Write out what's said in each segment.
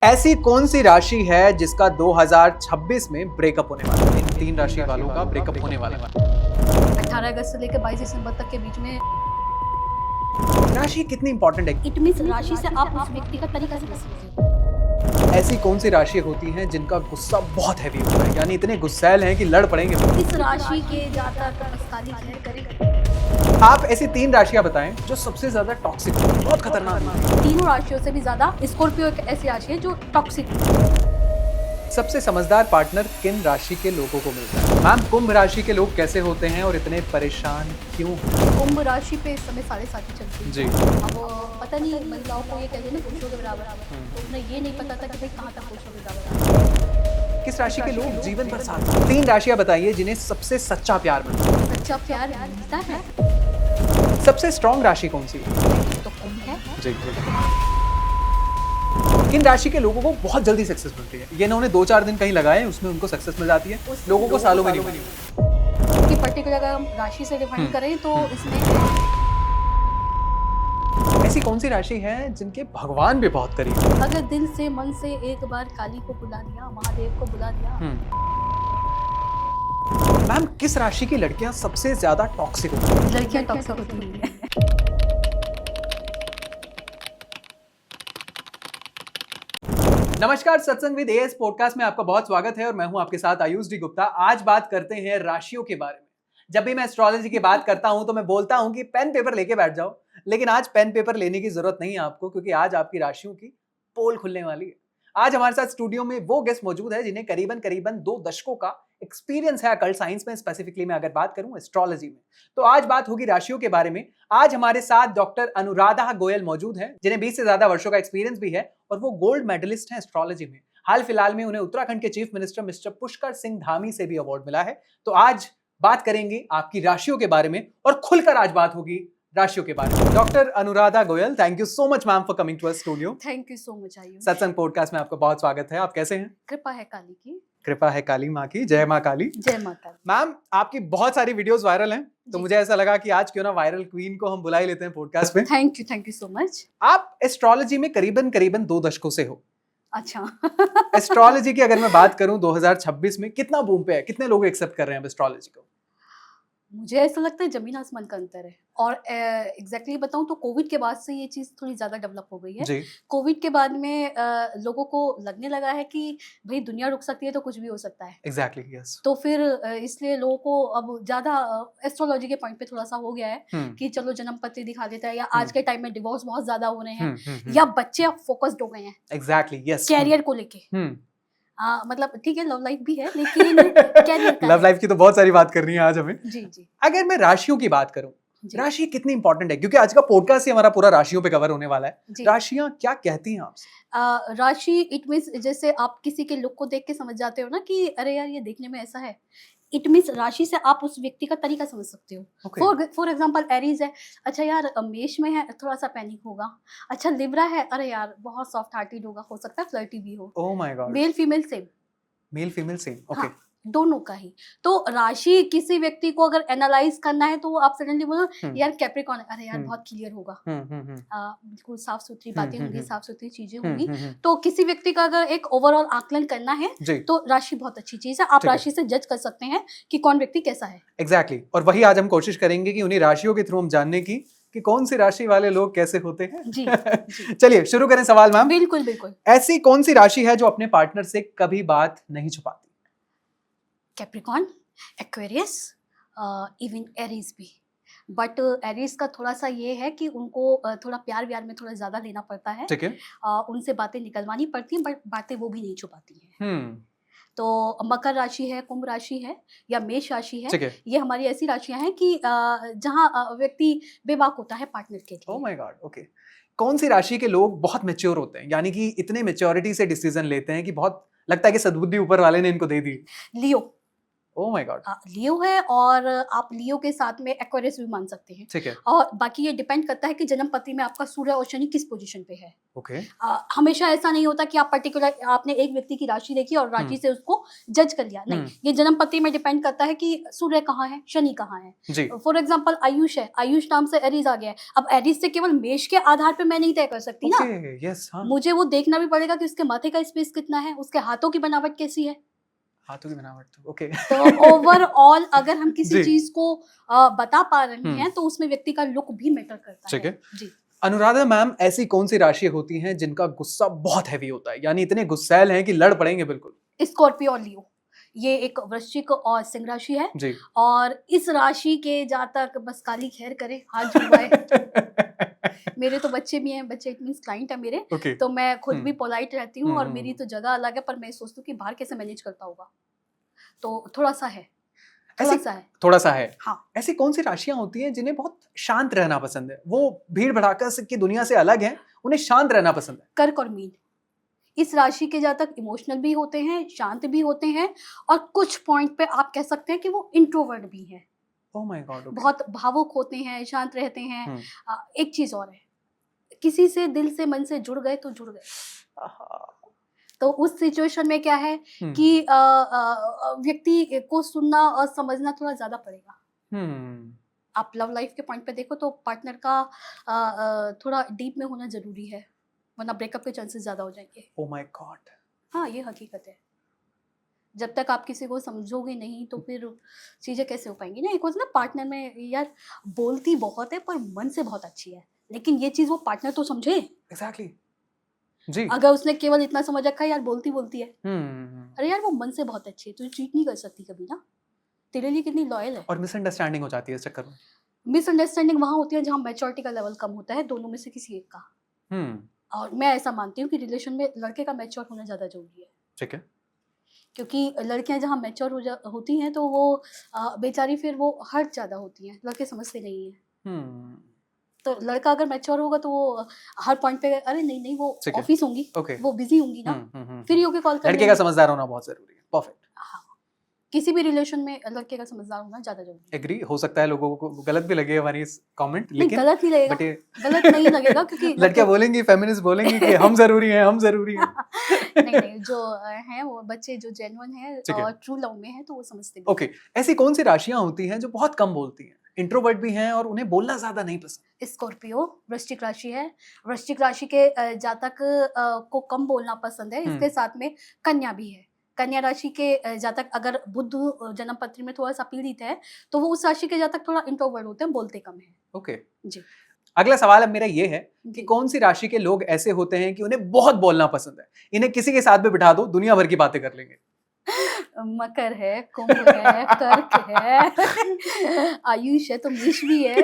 ऐसी कौन सी राशि है जिसका 2026 में ब्रेकअप होने वाला है? इन तीन राशि वालों का ब्रेकअप होने वाला है। 18 अगस्त से लेकर 22 दिसंबर तक के बीच में राशि कितनी इंपॉर्टेंट है? इट मींस राशि से आप उस व्यक्ति का तरीका समझ सकते हो। ऐसी कौन सी राशि होती हैं जिनका गुस्सा बहुत हैवी होता है, यानी इतने गुस्सैल हैं कि लड़ पड़ेंगे। इस राशि के जातक तपस्काली खैर करें। आप ऐसी तीन राशियां बताएं जो सबसे ज्यादा टॉक्सिक है, बहुत खतरनाक है। तीनों राशियों से भी ज्यादा स्कॉर्पियो एक ऐसी राशि है जो टॉक्सिक है। सबसे समझदार पार्टनर किन राशि के लोगों को मिलता है? मैम, कुंभ राशि के लोग कैसे होते हैं और इतने परेशान क्यों? कुंभ राशि पे इस समय 7.5 चलती है जी। अब पता नहीं महिलाओं को ये कहते हैं ना पुरुषों के बराबर, तो उन्हें ये नहीं पता था कि भाई कहाँ तक पुरुषों के बराबर। किस राशि के लोग जीवन भर साथ हैं? तीन राशियां बताइए जिन्हें सबसे सच्चा प्यार मिलता है। सच्चा प्यार मिलता है सबसे स्ट्रॉन्ग राशि कौन सी है? तो कुंभ है। जी। किन राशि के लोगों को बहुत जल्दी सक्सेस मिलती है? ये इन्होंने 2-4 दिन कहीं लगाए, उसमें उनको सक्सेस मिल जाती है। लोगों को सालों में नहीं मिलती। कि पर्टिकुलर अगर हम राशि से डिफाइन करें तो इसमें ऐसी कौन सी राशि है जिनके भगवान भी बहुत करीब हैं? अगर दिल से मन से एक बार काली को बुला लिया, महादेव को बुला लिया। मैम, किस राशि की लड़कियां सबसे ज्यादा टॉक्सिक होती हैं? लड़कियां टॉक्सिक होती हैं। नमस्कार, सत्संग विद एएस पॉडकास्ट में आपका बहुत स्वागत है और मैं हूं आपके साथ आयुष डी गुप्ता। आज बात करते हैं राशियों के बारे में। जब भी मैं एस्ट्रोलॉजी की बात करता हूं तो मैं बोलता हूं कि पेन पेपर लेके बैठ जाओ, लेकिन आज पेन पेपर लेने की जरूरत नहीं है आपको, क्योंकि आज आपकी राशियों की पोल खुलने वाली है। आज हमारे साथ स्टूडियो में वो गेस्ट मौजूद है जिन्हें करीबन करीबन 2 दशकों का एक्सपीरियंस है अकल्ट साइंस में, स्पेसिफिकली मैं अगर बात करूं एस्ट्रोलॉजी में। तो आज बात होगी राशियों के बारे में। आज हमारे साथ डॉक्टर अनुराधा गोयल मौजूद हैं, जिन्हें 20 से ज्यादा वर्षों का एक्सपीरियंस भी है और वो गोल्ड मेडलिस्ट हैं एस्ट्रोलॉजी में। हाल फिलहाल में उन्हें उत्तराखंड के chief minister mister Pushkar Singh Dhami से भी अवार्ड मिला है। तो आज बात करेंगे आपकी राशियों के बारे में और खुलकर आज बात होगी राशियों के बारे में। Doctor Anuradha Goyal, thank you so much ma'am for coming to our studio. Thank you so much Ayush. Satsang podcast में आपका बहुत स्वागत है। आप कैसे हैं? कृपा है काली की। कृपा है काली माँ की। जय माँ काली। जय माता। मैम, आपकी बहुत सारी वीडियोस वायरल हैं, तो मुझे ऐसा लगा कि आज क्यों ना वायरल क्वीन को हम बुला ही लेते हैं पॉडकास्ट में। Thank you so much. आप एस्ट्रोलॉजी में करीबन करीबन 2 दशकों से हो। अच्छा। एस्ट्रोलॉजी की अगर मैं बात करूं 2026 में कितना बूम पे है, कितने लोग एक्सेप्ट कर रहे हैं एस्ट्रोलॉजी को? मुझे ऐसा लगता है जमीन आसमान का अंतर है। और एग्जैक्टली बताऊं तो कोविड के बाद से ये चीज़ थोड़ी ज़्यादा डेवलप हो गई है। जी। कोविड के बाद में लोगों को लगने लगा है कि भाई दुनिया रुक सकती है तो कुछ भी हो सकता है। Exactly, yes. तो फिर इसलिए लोगों को अब ज़्यादा एस्ट्रोलॉजी के पॉइंट पे थोड़ा सा हो गया है कि चलो जन्म पत्री दिखा देता है, या आज के टाइम में डिवोर्स बहुत ज़्यादा हो रहे हैं, या बच्चे अब फोकस्ड हो गए हैं एग्जैक्टली, यस, कैरियर को लेके। मतलब ठीक है, लव लाइफ भी है लेकिन कैरियर का लव लाइफ की तो बहुत सारी बात करनी है आज हमें। जी जी। अगर मैं राशियों की बात करूं, जी। राशि कितनी इंपॉर्टेंट है, क्योंकि आज का पॉडकास्ट ही हमारा पूरा राशियों पे कवर होने वाला है। जी। राशियां क्या कहती हैं आपसे? राशि इट मीन्स जैसे आप किसी के लुक को देख के समझ जाते हो ना कि अरे यार ये देखने में ऐसा है। इट मीन्स राशि से आप उस व्यक्ति का तरीका समझ सकते हो। Okay. फॉर एग्जाम्पल एरीज है, अच्छा यार मेष में है थोड़ा सा पैनिक होगा। अच्छा लिब्रा है, अरे यार बहुत सॉफ्ट हार्टेड होगा, हो सकता है फ्लर्टी भी हो। Oh my God. Male female same. Male female same, okay. हाँ, दोनों का ही। तो राशि किसी व्यक्ति को अगर एनालाइज करना है तो आप सडनली बोलो यार कैप्रिकॉर्न है, अरे यार बहुत क्लियर होगा, बिल्कुल साफ सुथरी बातें होंगी, साफ सुथरी चीजें होंगी। तो किसी व्यक्ति का अगर एक ओवरऑल आकलन करना है तो राशि बहुत अच्छी चीज है। आप राशि से जज कर सकते हैं कि कौन व्यक्ति कैसा है। एग्जैक्टली, और वही आज हम कोशिश करेंगे कि उन्हीं राशियों के थ्रू हम जानने की कि कौन सी राशि वाले लोग कैसे होते हैं। जी, जी। चलिए शुरू करें सवाल मैम। बिल्कुल बिल्कुल। ऐसी कौन सी राशि है जो अपने पार्टनर से कभी बात नहीं छुपाती? कैप्रिकॉर्न, एक्वेरियस, इवन एरीज भी। बट एरीज का थोड़ा सा ये है कि उनको थोड़ा प्यार व्यार में थोड़ा ज्यादा देना पड़ता है। ठीक है। उनसे बातें निकलवानी पड़ती हैं, बट बातें वो भी नहीं छुपाती हैं। तो मकर राशि है, कुंभ राशि है, या मेष राशि है, ये हमारी ऐसी राशियां हैं कि जहाँ व्यक्ति बेबाक होता है पार्टनर के लिए। Oh my God, okay. कौन सी राशि के लोग बहुत मैच्योर होते हैं, यानी कि इतने मैच्योरिटी से डिसीजन लेते हैं कि बहुत लगता है कि सद्बुद्धि ऊपर वाले ने इनको दे दी? लियो। Oh my God. लियो है, और आप लियो के साथ में एक्वेरियस भी मान सकते हैं। ठीक है। और बाकी ये डिपेंड करता है कि जन्म पत्री में आपका सूर्य और शनि किस पोजीशन पे है। ओके। हमेशा ऐसा नहीं होता कि आप पर्टिकुलर आपने एक व्यक्ति की राशि देखी और राशि से उसको जज कर लिया, नहीं। ये जन्म पत्री में डिपेंड करता है कि सूर्य कहाँ है, शनि कहाँ है। जी। फॉर एग्जाम्पल आयुष है, आयुष नाम से एरीज आ गया है। अब एरीज से केवल मेष के आधार पे मैं नहीं तय कर सकती ना। यस, हाँ। मुझे वो देखना भी पड़ेगा कि उसके माथे का स्पेस कितना है, उसके हाथों की बनावट कैसी है। हाथों की बनावट तो ओके। तो ओवरऑल अगर हम किसी जी। चीज को बता पा रहे हैं तो उसमें व्यक्ति का लुक भी मैटर करता ठीक है। है। जी। अनुराधा मैम, ऐसी कौन सी राशि होती हैं जिनका गुस्सा बहुत हैवी होता है, यानी इतने गुस्सैल हैं कि लड़ पड़ेंगे बिल्कुल? स्कॉर्पियो और लियो, ये एक वृश्चिक और सिंह राशि है। जी। और इस राशि के जातक बस काली खैर करे, हाथ जुड़वाए। मेरे तो बच्चे भी हैं, बच्चे इट मींस क्लाइंट है मेरे। ओके। तो मैं खुद भी पोलाइट रहती हूँ और हम्म। मेरी तो जगह अलग है, पर मैं सोचती हूँ कि बाहर कैसे मैनेज करता होगा। तो थोड़ा सा है, थोड़ा ऐसी सा है। थोड़ा सा है। हाँ। ऐसी कौन सी राशियां होती हैं जिन्हें बहुत शांत रहना पसंद है? वो भीड़ भड़ाका की दुनिया से अलग हैं, उन्हें शांत रहना पसंद है। कर्क और मीन, इस राशि के जातक इमोशनल भी होते हैं, शांत भी होते हैं, और कुछ पॉइंट पे आप कह सकते हैं कि वो इंट्रोवर्ट भी हैं। Oh my God. ओके। बहुत भावुक होते हैं, शांत रहते हैं। हम्म। एक चीज और है, किसी से दिल से मन से जुड़ गए तो जुड़ गए। आहा। तो उस सिचुएशन में क्या है कि व्यक्ति को सुनना और समझना थोड़ा ज्यादा पड़ेगा। आप लव लाइफ के पॉइंट पे देखो तो पार्टनर का थोड़ा डीप में होना जरूरी है, वरना ब्रेकअप के चांसेस ज्यादा हो जाएंगे। Oh my God. हाँ, ये हकीकत है। जब तक आप किसी को समझोगे नहीं तो फिर चीजें कैसे हो पाएंगी ना। एक होता है ना पार्टनर में, यार बोलती बहुत है पर मन से बहुत अच्छी है, लेकिन ये चीज वो पार्टनर तो समझे। एग्जैक्टली। जी। अगर उसने केवल इतना समझ रखा है यार बोलती बोलती है, हम्म। अरे यार वो मन से बहुत अच्छी है, तुझे चीट नहीं कर सकती कभी ना, तेरे लिए कितनी लॉयल है। और मिसअंडरस्टैंडिंग हो जाती है इस चक्कर में। मिसअंडरस्टैंडिंग वहां होती है जहाँ मैच्योरिटी का लेवल कम होता है दोनों में से किसी एक का। और मैं ऐसा मानती हूँ कि रिलेशन में लड़के का मैच्योर होना ज्यादा जरूरी है। ठीक है। क्योंकि लड़कियां जहाँ मैच्योर होती हैं तो वो बेचारी फिर वो हर्ट ज्यादा होती हैं, लड़के समझते नहीं हैं। तो लड़का अगर मैच्योर होगा तो वो हर पॉइंट पे, अरे नहीं नहीं वो ठीक है। ऑफिस होंगी, ओके। वो बिजी होंगी ना, फ्री होके कॉल कर लड़के का लेंगी। समझदार होना बहुत जरूरी है। परफेक्ट। हाँ, किसी भी रिलेशन में लड़के का समझदार होना ज्यादा जरूरी है। एग्री। हो सकता है लोगों को गलत भी लगे हमारी इस कमेंट, नहीं, लेकिन गलत नहीं लगेगा, बट ये गलत नहीं लगेगा क्योंकि लड़कियां बोलेंगी, फेमिनिस्ट बोलेंगी कि हम जरूरी हैं, हम जरूरी हैं। नहीं नहीं, जो हैं वो बच्चे जो जेन्युइन है ठीक है। और ट्रू लव में है तो वो समझते भी ओके। ऐसी कौन सी राशियां होती हैं जो बहुत कम बोलती हैं, इंट्रोवर्ट भी हैं और उन्हें बोलना ज्यादा नहीं पसंद? हैं। स्कॉर्पियो वृश्चिक राशि है। वृश्चिक राशि के जातक को कम बोलना पसंद है। इसके साथ में कन्या भी है। कन्या राशि के जातक अगर बुध जन्म पत्री में थोड़ा सा पीड़ित है तो वो उस राशि के जातक थोड़ा इंट्रोवर्ट होते हैं, बोलते कम है। ओके। जी। अगला सवाल अब मेरा ये है कि जी। कौन सी राशि के लोग ऐसे होते हैं कि उन्हें बहुत बोलना पसंद है, इन्हें किसी के साथ भी बिठा दो दुनिया भर की बातें कर लेंगे? मकर है, कुंभ है, कर्क है, आयुष है, तो मेष भी है।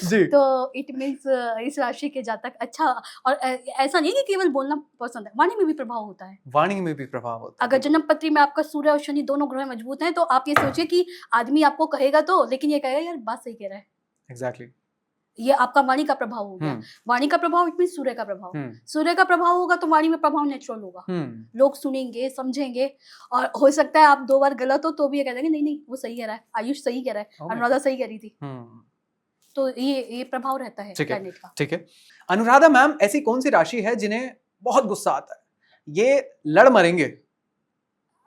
जी। तो इट मीन्स इस राशि के जातक अच्छा, और ऐसा नहीं कि केवल बोलना पसंद है, वाणी में भी प्रभाव होता है। वाणी में भी प्रभाव होता है। अगर जन्म पत्री में आपका सूर्य और शनि दोनों ग्रह मजबूत हैं तो आप ये सोचिए कि आदमी आपको कहेगा तो, लेकिन ये कहेगा यार बात सही कह रहा है। एग्जैक्टली। ये आपका वाणी का प्रभाव हो गया। वाणी का प्रभाव इट मीन्स सूर्य का प्रभाव। सूर्य का प्रभाव होगा तो वाणी में प्रभाव नेचुरल होगा। लोग सुनेंगे, समझेंगे, और हो सकता है आप 2 बार गलत हो तो भी ये कह देंगे नहीं नहीं वो सही कह रहा है, आयुष सही कह रहा है, अनुराधा सही कह रही थी। तो ये प्रभाव रहता है प्लैनेट का। ठीक है। अनुराधा मैम, ऐसी कौन सी राशि है जिन्हें बहुत गुस्सा आता है, ये लड़ मरेंगे?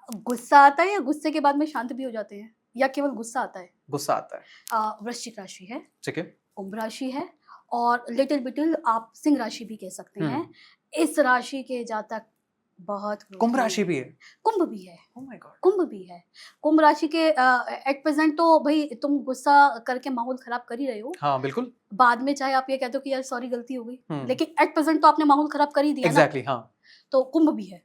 गुस्सा आता है या गुस्से के बाद में शांत भी हो जाते हैं, या केवल गुस्सा आता है? गुस्सा आता है। वृश्चिक राशि है। ठीक है। कुंभ राशि है, और लिटिल बिटिल आप सिंह राशि भी कह सकते हैं। इस राशि के जातक बहुत कुंभ राशि भी है? कुंभ भी है। Oh my God. कुंभ भी है। कुंभ राशि के एट प्रेजेंट तो भाई तुम गुस्सा करके माहौल खराब कर ही रहे हो। हाँ बिल्कुल। बाद में चाहे आप ये कहते हो कि यार सॉरी गलती हो गई, लेकिन एट प्रेजेंट तो आपने माहौल खराब कर ही दिया। एग्जैक्टली। हाँ। तो कुंभ भी है।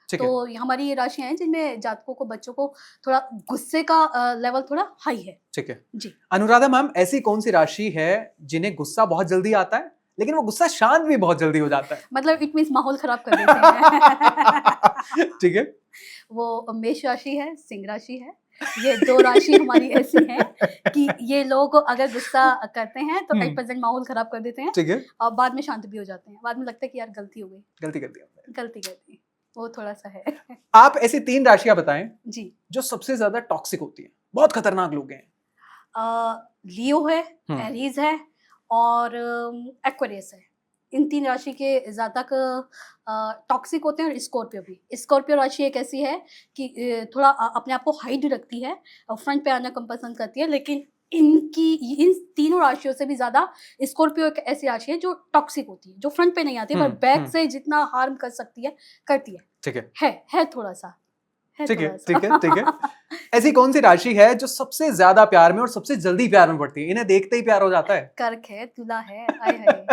ठीक तो हमारी ये राशियां हैं जिनमें जातकों को, बच्चों को थोड़ा गुस्से का लेवल थोड़ा हाई है। ठीक है जी। अनुराधा मैम, ऐसी कौन सी राशि है जिन्हें गुस्सा बहुत जल्दी आता है लेकिन वो गुस्सा शांत भी बहुत जल्दी हो जाता है? मतलब इट मींस माहौल खराब कर देते हैं। ठीक है। वो मेष राशि है, सिंह राशि है। ये 2 राशि हमारी ऐसी हैं कि ये लोग अगर गुस्सा करते हैं तो एट प्रेजेंट माहौल खराब कर देते हैं। ठीक है। और बाद में शांत भी हो जाते हैं। बाद में लगता है कि यार गलती हो गई, गलती कर दी हमने। गलती कर दी। वो थोड़ा सा है। आप ऐसी 3 राशियां बताएं जी। जो सबसे ज्यादा टॉक्सिक होती हैं, बहुत खतरनाक लोग हैं। लियो है, हम्म, एरीज है और एक्वेरियस है। इन 3 राशि के ज़्यादा टॉक्सिक होते हैं और स्कॉर्पियो भी। स्कॉर्पियो राशि एक ऐसी है कि थोड़ा अपने आप को हाइड रखती है और फ्रंट पे आना कम पसंद करती है, लेकिन इन तीनों राशियों से भी ज़्यादा स्कॉर्पियो एक ऐसी राशि है जो टॉक्सिक होती है, जो फ्रंट पे नहीं आती है पर बैक से जितना हार्म कर सकती है, करती है। ठीक है, है थोड़ा-सा, है ठीक है, थोड़ा-सा। ठीक है, ठीक है। ऐसी कौन सी राशि है जो सबसे ज्यादा प्यार में और सबसे जल्दी प्यार में पड़ती है, इन्हें देखते ही प्यार हो जाता है? कर्क है, तुला है, आय हाय!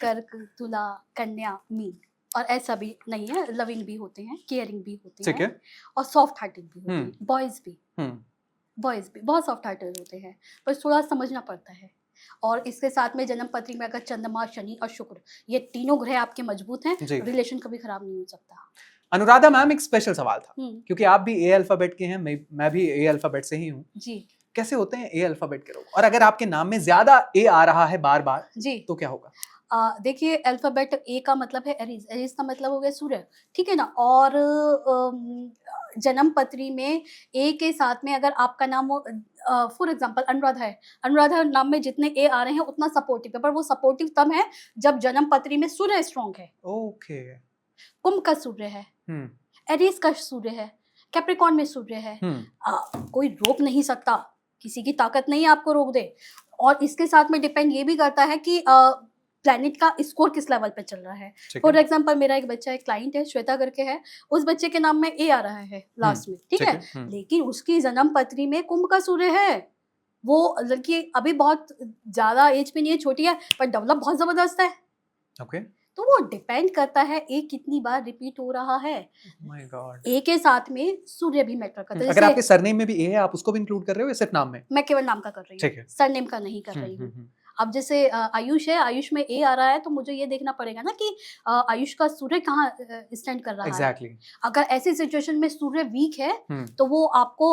कर्क, तुला, कन्या, मीन और ऐसा भी नहीं है, लविंग भी होते हैं, केयरिंग भी होते ठीक हैं है। और सॉफ्ट हार्टेड भी होते हम्म, हैं। बॉयज़ भी बहुत सॉफ्ट हार्टेड होते हैं, पर थोड़ा समझना पड़ता है। और इसके साथ में जन्म पत्री में अगर चंद्रमा, शनि और शुक्र ये तीनों ग्रह आपके मजबूत हैं, जी। रिलेशन कभी खराब नहीं हो सकता। अनुराधा मैम, एक स्पेशल सवाल था, हुँ, क्योंकि आप भी ए अल्फाबेट के हैं, मैं भी ए अल्फाबेट से ही हूँ। जी, कैसे होते हैं ए अल्फाबेट के लोग, और अगर आपके नाम में ज्यादा ए आ रहा है बार बार जी। तो क्या होगा? देखिए अल्फ़ाबेट ए का मतलब है एरीज़, एरीज़ का मतलब हो गया सूर्य, ठीक है ना? और जन्म पत्री में ए के साथ में अगर आपका नाम हो फॉर एग्ज़ाम्पल अनुराधा है, अनुराधा नाम में जितने ए आ रहे हैं उतना सपोर्टिव है, पर वो सपोर्टिव तब है जब जन्म पत्री में सूर्य स्ट्रॉन्ग है, ओके। कुंभ का सूर्य है, हम्म, एरीज़ का सूर्य है, कैप्रिकॉर्न में सूर्य है। कोई रोक नहीं सकता, किसी की ताकत नहीं है आपको रोक दे। और इसके साथ में डिपेंड ये भी करता है कि प्लैनेट का स्कोर किस लेवल पे चल रहा है। ठीक फॉर है। एग्जांपल मेरा एक बच्चा, एक क्लाइंट है, श्वेता करके है, उस बच्चे के नाम में ए आ रहा है लास्ट में, ठीक है? लेकिन उसकी जन्म पत्री में कुंभ का सूर्य है। वो लड़की अभी बहुत ज़्यादा एज पे नहीं है, छोटी है, पर डेवलप बहुत ज़बरदस्त है। ओके। तो वो डिपेंड करता है ए कितनी बार रिपीट हो रहा है। My God. ए के साथ में सूर्य भी मैटर करता है। अगर जैसे आपके सरनेम में भी ए है, आप उसको भी इंक्लूड कर रहे हो या सिर्फ नाम में? मैं केवल नाम का कर रही हूँ, ठीक है। सरनेम का नहीं कर रही हूँ। अब जैसे आयुष है, आयुष में ए आ रहा है तो मुझे ये देखना पड़ेगा ना कि आयुष का सूर्य कहाँ स्टैंड कर रहा है। एग्जैक्टली। अगर ऐसी सिचुएशन में सूर्य वीक है हम्म, तो वो आपको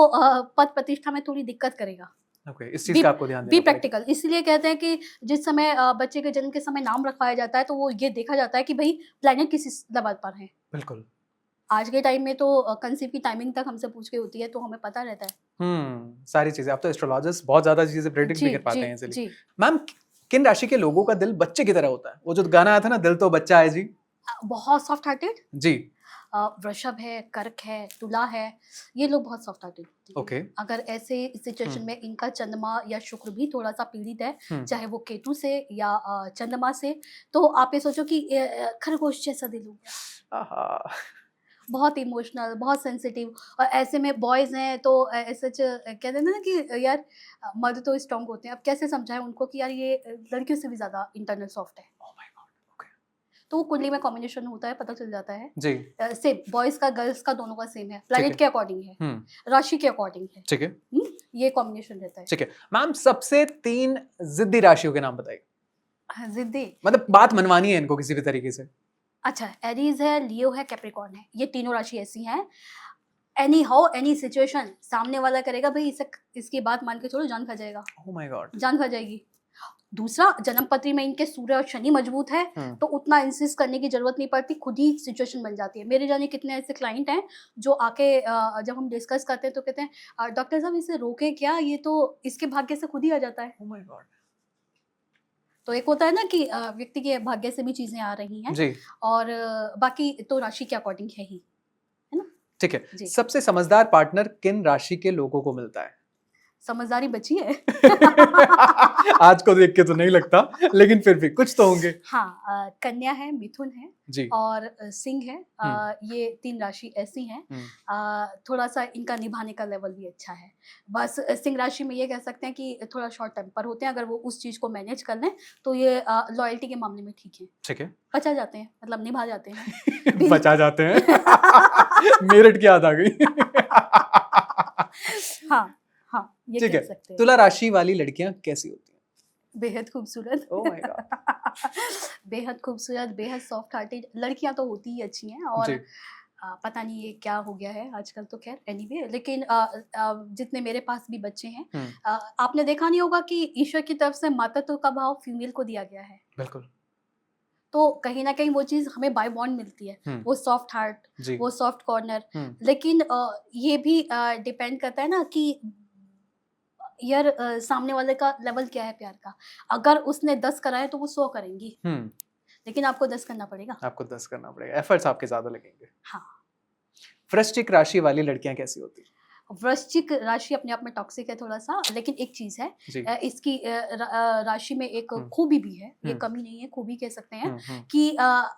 पद प्रतिष्ठा में थोड़ी दिक्कत करेगा। ओके, इस चीज का आपको ध्यान बी देना पड़ेगा। प्रैक्टिकल, इसलिए कहते हैं कि जिस समय बच्चे के जन्म के समय नाम रखवाया जाता है तो वो ये देखा जाता है कि भाई प्लैनेट किस लेवल पर है। बिल्कुल। आज के टाइम में तो कंसीव की टाइमिंग तक हमसे पूछ के होती है तो हमें पता रहता है। सारी चीजें, आप तो एस्ट्रोलॉजर्स बहुत ज्यादा चीजें प्रेडिक्ट भी जी, कर पाते जी, हैं इजीली। जी। मैम, किन राशि के लोगों का दिल बच्चे की तरह होता है? वो जो गाना आया था ना, दिल तो बच्चा है जी। बहुत सॉफ्ट हार्टेड। जी। वृषभ है, कर्क है, तुला है, ये लोग बहुत सॉफ्ट हार्टेड होते हैं। ओके। अगर ऐसे सिचुएशन में इनका चंद्रमा या शुक्र भी थोड़ा सा पीड़ित है, चाहे वो केतु से या चंद्रमा से, तो आप ये सोचो कि खरगोश जैसा दिल हो गया, आहा। बहुत इमोशनल, बहुत सेंसिटिव। और ऐसे में बॉयज हैं तो सच कहते हैं ना कि यार मर्द तो स्ट्रांग होते हैं, अब कैसे समझाएं उनको कि यार ये लड़कियों से भी ज्यादा इंटरनल सॉफ्ट है। Oh my God, okay. तो वो कुंडली में कॉम्बिनेशन होता है, पता चल जाता है। जी। सेम बॉयज का गर्ल्स का दोनों का सेम है, है। प्लैनेट के अकॉर्डिंग है, राशि के अकॉर्डिंग है। ठीक है। ये कॉम्बिनेशन रहता है। ठीक है मैम, सबसे 3 जिद्दी राशियों के नाम बताइए। हाँ, जिद्दी। मतलब बात मनवानी है इनको किसी भी तरीके से। अच्छा, एरीज है, लियो है, कैप्रिकॉर्न है, ये तीनों राशि ऐसी हैं, एनी हाउ एनी सिचुएशन सामने वाला करेगा भाई, इसकी बात मान के छोड़ो, जान खा जाएगा, ओह माय गॉड। जान खा जाएगी। दूसरा, जन्म पत्री में इनके सूर्य और शनि मजबूत है तो उतना इंसिस्ट करने की जरूरत नहीं पड़ती, खुद ही सिचुएशन बन जाती है। मेरे जाने कितने ऐसे क्लाइंट हैं जो आके जब हम डिस्कस करते हैं तो कहते हैं डॉक्टर साहब इसे रोके क्या, ये तो इसके भाग्य से खुद ही आ जाता है। Oh my God. तो एक होता है ना कि व्यक्ति के भाग्य से भी चीजें आ रही हैं, जी। और बाकी तो राशि के अकॉर्डिंग है ही, है ना? ठीक है। जी। सबसे समझदार पार्टनर किन राशि के लोगों को मिलता है? समझदारी बची है। आज को देख के तो नहीं लगता, लेकिन फिर भी कुछ तो होंगे। हाँ, कन्या है, मिथुन है जी। और सिंह है। ये 3 राशि ऐसी हैं। थोड़ा सा इनका निभाने का लेवल भी अच्छा है। बस सिंह राशि में ये कह सकते हैं कि थोड़ा शॉर्ट टेम्पर होते हैं, अगर वो उस चीज़ को मैनेज कर लें तो ये लॉयल्टी के मामले में ठीक है, ठीक है। बचा जाते हैं, मतलब निभा जाते हैं। बचा जाते हैं। मेरिट की याद आ गई। हाँ, हाँ, ये ठीक कह है। सकते हैं। तुला राशि वाली लड़कियां कैसी होती हैं? बेहद खूबसूरत। Oh my God. बेहद खूबसूरत, बेहद सॉफ्ट हार्टेड लड़कियां तो होती ही अच्छी हैं। और जी। पता नहीं ये क्या हो गया है आजकल, तो खैर एनीवे, लेकिन जितने मेरे पास भी बच्चे हैं, आपने देखा नहीं होगा कि ईश्वर की तरफ से मातृत्व का भाव फीमेल को दिया गया है। बिल्कुल। तो कहीं ना कहीं वो चीज़ हमें बाय बॉन्ड मिलती है, वो सॉफ्ट हार्ट, जी वो सॉफ्ट कॉर्नर। लेकिन ये भी डिपेंड करता है ना कि यार सामने वाले का लेवल क्या है प्यार का। अगर उसने 10 करा है तो वो 100 करेंगी, लेकिन आपको 10 करना पड़ेगा। आपको 10 करना पड़ेगा, एफर्ट्स आपके ज्यादा लगेंगे। हाँ। वृश्चिक राशि वाली लड़कियां कैसी होती हैं? वृश्चिक राशि अपने आप में टॉक्सिक है थोड़ा सा, लेकिन एक चीज है, जी इसकी राशि में एक हम्म, खूबी भी है, ये हम्म, कमी नहीं है, खूबी कह सकते हैं, हम्म, कि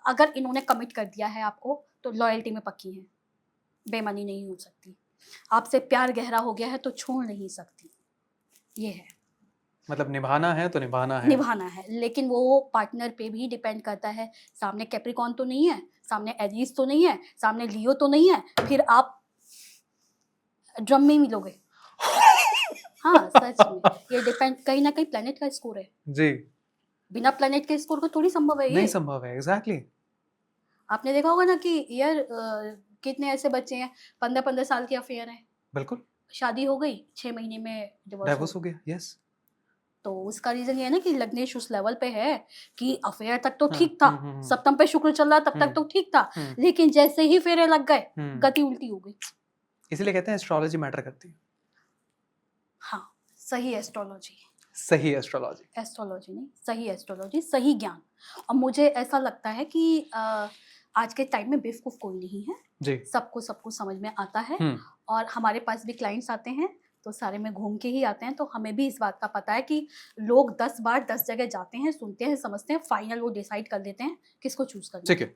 अगर इन्होंने कमिट कर दिया है आपको तो लॉयल्टी में पक्की है, बेईमानी नहीं हो सकती। आपसे प्यार गहरा हो गया है तो छोड़ नहीं सकती, ये है। मतलब निभाना है तो निभाना है। निभाना है, लेकिन वो पार्टनर पे भी डिपेंड करता है। सामने कैप्रिकॉन तो नहीं है, सामने एरीज तो नहीं है, सामने लियो तो नहीं है, फिर आप ड्रम में मिलोगे। हाँ सच में, ये डिपेंड, कहीं ना कहीं प्लेनेट का स्कोर है। जी बिना प्लेनेट के स्कोर का थोड़ी संभव है नहीं ये। संभव है, एग्जैक्टली। आपने देखा होगा ना कि यार कितने ऐसे बच्चे हैं 15-15 साल के अफेयर हैं, बिल्कुल, शादी हो गई 6 महीने में डिवोर्स डाइवोर्स हो गया, यस। तो उसका रीजन ये है ना कि लग्नेश उस लेवल पे है कि अफेयर तक तो ठीक था, सप्तम पे शुक्र चल रहा तब तक तो ठीक था, लेकिन जैसे ही फेरे लग गए गति उल्टी हो गई। इसीलिए कहते हैं एस्ट्रोलॉजी मैटर करती है। हाँ, सही एस्ट्रोलॉजी, सही एस्ट्रोलॉजी, एस्ट्रोलॉजी नहीं, सही एस्ट्रोलॉजी, सही ज्ञान। और मुझे ऐसा लगता है कि आज के टाइम में बेवकूफ कोई नहीं है, जी सबको सब कुछ समझ में आता है। और हमारे पास भी क्लाइंट्स आते हैं तो सारे में घूम के ही आते हैं, तो हमें भी इस बात का पता है कि लोग 10 बार 10 जगह जाते हैं, सुनते हैं, समझते हैं, फाइनल वो डिसाइड कर लेते हैं किसको चूज करना ठीक है।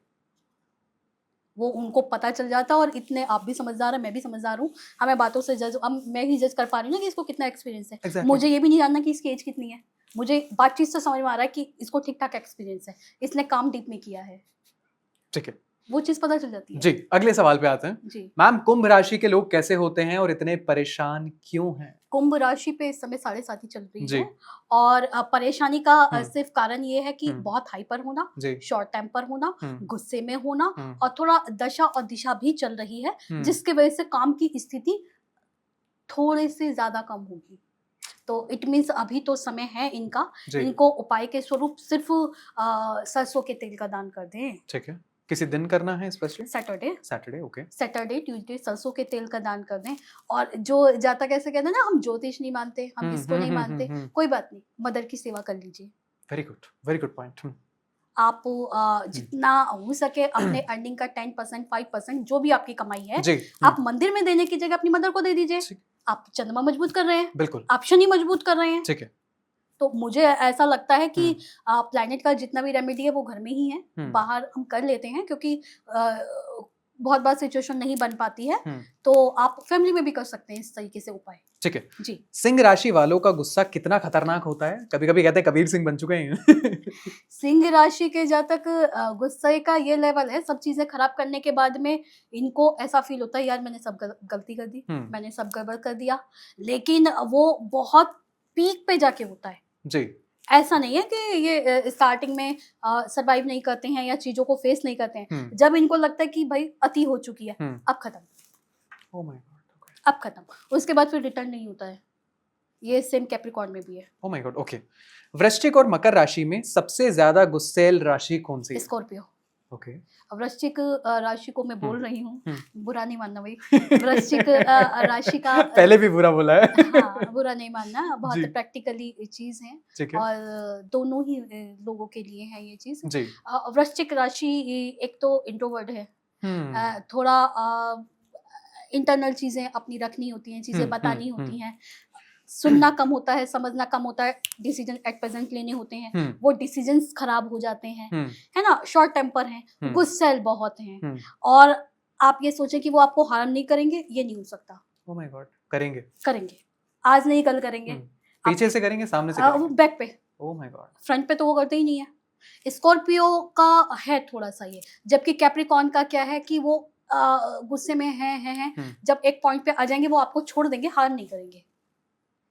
वो उनको पता चल जाता है। और इतने आप भी समझदार है, मैं भी समझदार हूँ, हमें बातों से जज, अब मैं ही जज कर पा रही हूँ ना कि इसको कितना एक्सपीरियंस है। Exactly. मुझे ये भी नहीं जानना कि इसकी एज कितनी है, मुझे बातचीत से समझ में आ रहा है कि इसको ठीक ठाक एक्सपीरियंस है, इसने काम डीप में किया है, ठीक है वो चीज पता चल जाती है। जी, अगले सवाल पे आते हैं। जी, मैम, कुंभ राशि के लोग कैसे होते हैं और इतने परेशान क्यों हैं? कुंभ राशि पे इस समय 7.5 चल रही जी है, और परेशानी का सिर्फ कारण ये है कि बहुत हाइपर होना, जी शॉर्ट टेम्पर होना, गुस्से में होना, हम्म, और थोड़ा दशा और दिशा भी चल रही है, हम्म, जिसकी वजह से काम की स्थिति थोड़ी सी ज्यादा कम होगी। तो इट मीन्स अभी तो समय है इनका, जी इनको उपाय के स्वरूप सिर्फ सरसों के तेल का दान कर दें। ठीक है। किसी दिन करना है specially? Saturday, Saturday, okay. Saturday Tuesday सरसों के तेल का दान कर दें। और जो जाता कैसे कहते हैं ना, हम ज्योतिष नहीं मानते, हम इसको नहीं मानते, कोई बात नहीं, मदर की सेवा कर लीजिए। Very good point. आप जितना हो सके अपने अर्निंग का 10% 5% जो भी आपकी कमाई है, जी आप मंदिर में देने की जगह अपनी मदर को दे दीजिए। ठीक। आप चंद्रमा मजबूत कर रहे हैं, बिल्कुल आप शनि मजबूत कर रहे हैं। ठीक है। तो मुझे ऐसा लगता है कि प्लैनेट का जितना भी रेमेडी है वो घर में ही है, बाहर हम कर लेते हैं क्योंकि बहुत बार सिचुएशन नहीं बन पाती है, तो आप फैमिली में भी कर सकते हैं इस तरीके से उपाय। ठीक है जी। सिंह राशि वालों का गुस्सा कितना खतरनाक होता है? कभी कभी कहते हैं कबीर सिंह बन चुके हैं। सिंह राशि के जातक गुस्से का ये लेवल है, सब चीजें खराब करने के बाद में इनको ऐसा फील होता है यार मैंने सब गलती कर दी, मैंने सब गड़बड़ कर दिया, लेकिन वो बहुत पीक पे जाके होता है जी। ऐसा नहीं है कि ये स्टार्टिंग में सरवाइव नहीं करते हैं या चीजों को फेस नहीं करते हैं, जब इनको लगता है कि भाई अति हो चुकी है, अब खत्म, ओह माय गॉड, अब खत्म, उसके बाद फिर रिटर्न नहीं होता है। ये सेम कैप्रिकॉर्न में भी है। Oh my God, okay. वृश्चिक और मकर राशि में सबसे ज्यादा गुस्सैल राशि कौन सी है? स्कॉर्पियो। ओके। वृश्चिक राशि को मैं बोल रही हूँ, बुरा नहीं मानना भाई, वृश्चिक राशि का पहले भी बुरा बोला है। हाँ, बुरा नहीं मानना, बहुत प्रैक्टिकली चीज है और दोनों ही लोगों के लिए है ये चीज। वृश्चिक राशि एक तो इंट्रोवर्ट है, थोड़ा इंटरनल चीजें अपनी रखनी होती हैं, चीजें बतानी होती हैं, सुनना कम होता है, समझना कम होता है, डिसीजन एट प्रेजेंट लेने होते हैं, वो डिसीजंस खराब हो जाते हैं, है ना, शॉर्ट टेम्पर हैं, गुस्सैल बहुत हैं, और आप ये सोचें कि वो आपको हार्म नहीं करेंगे, ये नहीं हो सकता। ओह माय गॉड, करेंगे, करेंगे, आज नहीं कल करेंगे। पीछे से करेंगे, सामने से करेंगे, बैक पे, ओह माय गॉड, फ्रंट पे तो वो करते ही नहीं है। स्कॉर्पियो का है थोड़ा सा ये, जबकि कैप्रिकॉर्न का क्या है कि वो गुस्से में है, जब एक पॉइंट पे आ जाएंगे वो आपको छोड़ देंगे, हार्म नहीं करेंगे।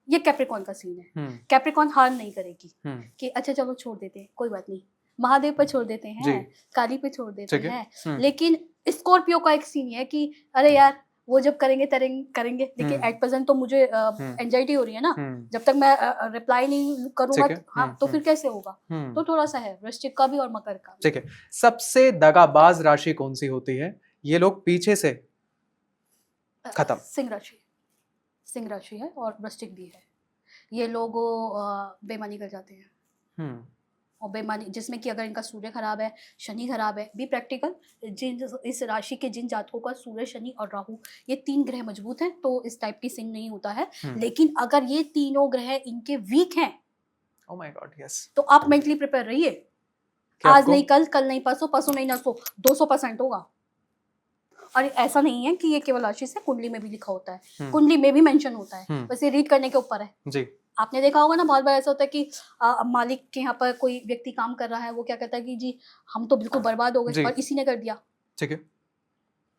ये कैप्रिकॉर्न का सीन है। कैप्रिकॉर्न हार्म नहीं करेगी कि अच्छा चलो छोड़ देते हैं, कोई बात नहीं, महादेव पे छोड़ देते हैं, काली पे छोड़ देते हैं, लेकिन स्कॉर्पियो का एक सीन है कि अरे यार वो जब करेंगे करेंगे, लेकिन एट प्रेजेंट तो मुझे एंजाइटी हो रही है ना, जब तक मैं रिप्लाई नहीं करूंगा हाँ तो फिर कैसे होगा। तो थोड़ा सा है वृश्चिक का भी और मकर का भी। ठीक है, सबसे दगाबाज राशि कौन सी होती है? ये लोग पीछे से खत्म। सिंह राशि है और वृश्चिक भी है। ये लोग बेईमानी कर जाते हैं और बेईमानी जिसमें कि अगर इनका सूर्य खराब है, शनि खराब है, बी प्रैक्टिकल, जिन इस राशि के जिन जातकों का सूर्य, शनि और राहु ये 3 ग्रह मजबूत हैं तो इस टाइप की सिंह नहीं होता है। लेकिन अगर ये तीनों ग्रह इनके वीक हैं, ओह माय गॉड, यस, तो आप मेंटली प्रिपेयर रहिए। आज नहीं कल, कल नहीं परसों, परसों नहीं नरसों, 200% होगा। और ऐसा नहीं है कि ये केवल आशीष है, कुंडली में भी लिखा होता है, कुंडली में भी मेंशन होता है, बस ये रीड करने के ऊपर है जी। आपने देखा होगा ना, बहुत बार ऐसा होता है कि मालिक के यहाँ पर कोई व्यक्ति काम कर रहा है, वो क्या कहता है कि जी हम तो बिल्कुल बर्बाद हो गए और इसी ने कर दिया। ठीक है,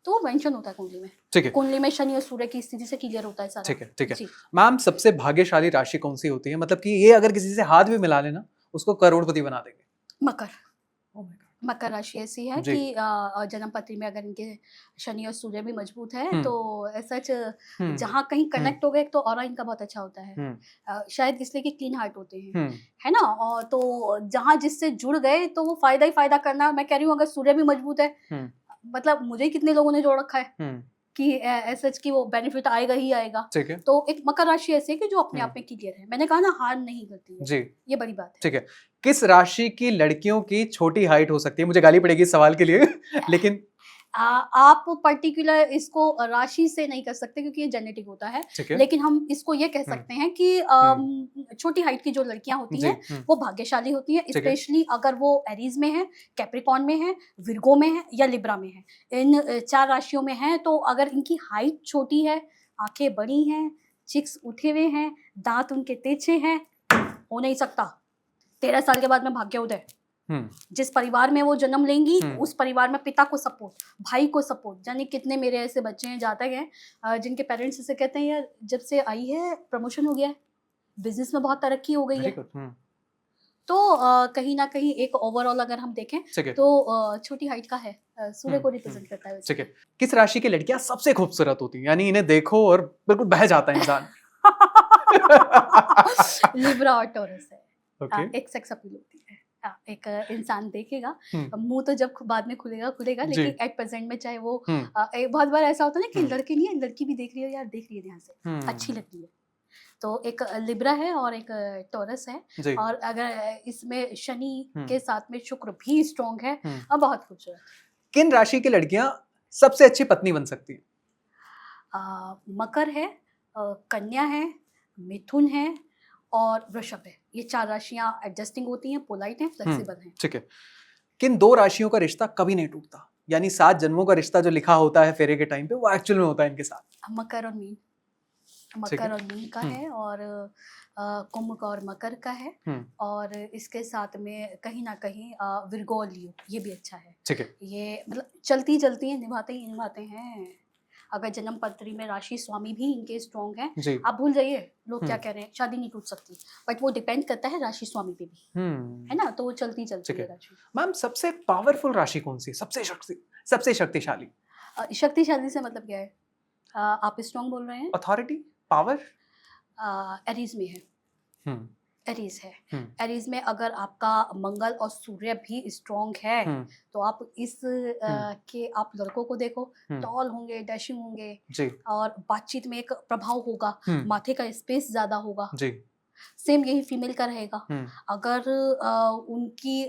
तो मेंशन होता है कुंडली में। ठीक है, कुंडली में शनि और सूर्य की स्थिति से क्लियर होता है सारा। ठीक है, ठीक है। मैम, सबसे भाग्यशाली राशि कौन सी होती है? मतलब कि ये अगर किसी से हाथ भी मिला लेना उसको करोड़पति बना देंगे। मकर। मकर राशि ऐसी है कि जन्म पत्री में अगर इनके शनि और सूर्य भी मजबूत है तो सच जहाँ कहीं कनेक्ट हो गए तो ऑरा इनका बहुत अच्छा होता है। शायद इसलिए कि क्लीन हार्ट होते हैं, है ना। और तो जहाँ जिससे जुड़ गए तो वो फायदा ही फायदा करना। मैं कह रही हूँ अगर सूर्य भी मजबूत है, मतलब मुझे कितने लोगों ने जोड़ रखा है कि सच की वो बेनिफिट आएगा ही आएगा। तो एक मकर राशि ऐसी है कि जो अपने आप में क्लियर है। मैंने कहा ना, हार नहीं करती है जी, ये बड़ी बात है। ठीक है, किस राशि की लड़कियों की छोटी हाइट हो सकती है? मुझे गाली पड़ेगी इस सवाल के लिए लेकिन आप पर्टिकुलर इसको राशि से नहीं कर सकते क्योंकि ये जेनेटिक होता है, लेकिन हम इसको ये कह सकते हैं कि छोटी हाइट की जो लड़कियां होती हैं वो भाग्यशाली होती हैं, स्पेशली अगर वो एरीज में है, कैप्रिकॉर्न में है, विर्गो में है या लिब्रा में है। इन 4 राशियों में है तो अगर इनकी हाइट छोटी है, आंखें बड़ी हैं, चिक्स उठे हुए हैं, दांत उनके तिरछे हैं, हो नहीं सकता। 13 साल के बाद में भाग्योदय। जिस परिवार में वो जन्म लेंगी उस परिवार में पिता को सपोर्ट, भाई को सपोर्ट। जाने कितने मेरे ऐसे बच्चे हैं, जाते हैं जिनके पेरेंट्स इसे कहते हैं यार जब से आई है प्रमोशन हो गया है, बिजनेस में बहुत तरक्की हो गई है। तो कहीं ना कहीं एक ओवरऑल अगर हम देखें तो छोटी हाइट का है, सूर्य को रिप्रेजेंट करता है। ठीक है, किस राशि की लड़कियां सबसे खूबसूरत होती हैं, यानी इन्हें देखो और बिल्कुल बह जाता है इंसान? लिब्रा और टॉरस है। एक सेक्स अपील होती है। एक इंसान देखेगा, मुंह तो जब बाद में खुलेगा, लेकिन एट प्रेजेंट में चाहे वो बहुत बार ऐसा होता है ना कि लड़के नहीं है, लड़की भी देख रही है, यार देख रही है ध्यान से, अच्छी लगती है। तो एक लिब्रा है और एक टॉरस है, और अगर इसमें शनि के साथ में शुक्र भी स्ट्रॉन्ग है, और बहुत खूबसूरत। किन राशि की लड़कियां सबसे अच्छी पत्नी बन सकती है? मकर है, कन्या है, मिथुन है और वृषभ है। ये 4 राशियां एडजस्टिंग होती हैं, पोलाइट हैं, फ्लेक्सिबल हैं। ठीक है, किन 2 राशियों का रिश्ता कभी नहीं टूटता, यानी 7 जन्मों का रिश्ता जो लिखा होता है फेरे के टाइम पे वो एक्चुअल में होता है इनके साथ? मकर और मीन। मकर और मीन का है, और कुंभ का और मकर का है, और इसके साथ में कहीं ना कहीं विर्गो और लियो, ये भी अच्छा है। ठीक है, ये मतलब चलती है, निभाते हैं। अगर जन्म पत्री में राशि स्वामी भी इनके स्ट्रॉन्ग हैं, आप भूल जाइए लोग क्या कह रहे हैं, शादी नहीं टूट सकती, बट वो डिपेंड करता है राशि स्वामी पे भी, है ना। तो वो चलती है राशि। मैम, सबसे पावरफुल राशि कौन सी, सबसे शक्तिशाली? शक्तिशाली से मतलब क्या है? आप स्ट्रॉन्ग बोल रहे हैं? Authority, power? एरीज में है, एरीज है। एरीज में अगर आपका मंगल और सूर्य भी स्ट्रॉन्ग है तो आप इस के आप लड़कों को देखो, टॉल होंगे, डैशिंग होंगे, और बातचीत में एक प्रभाव होगा, माथे का स्पेस ज्यादा होगा। सेम यही फीमेल का रहेगा। अगर उनकी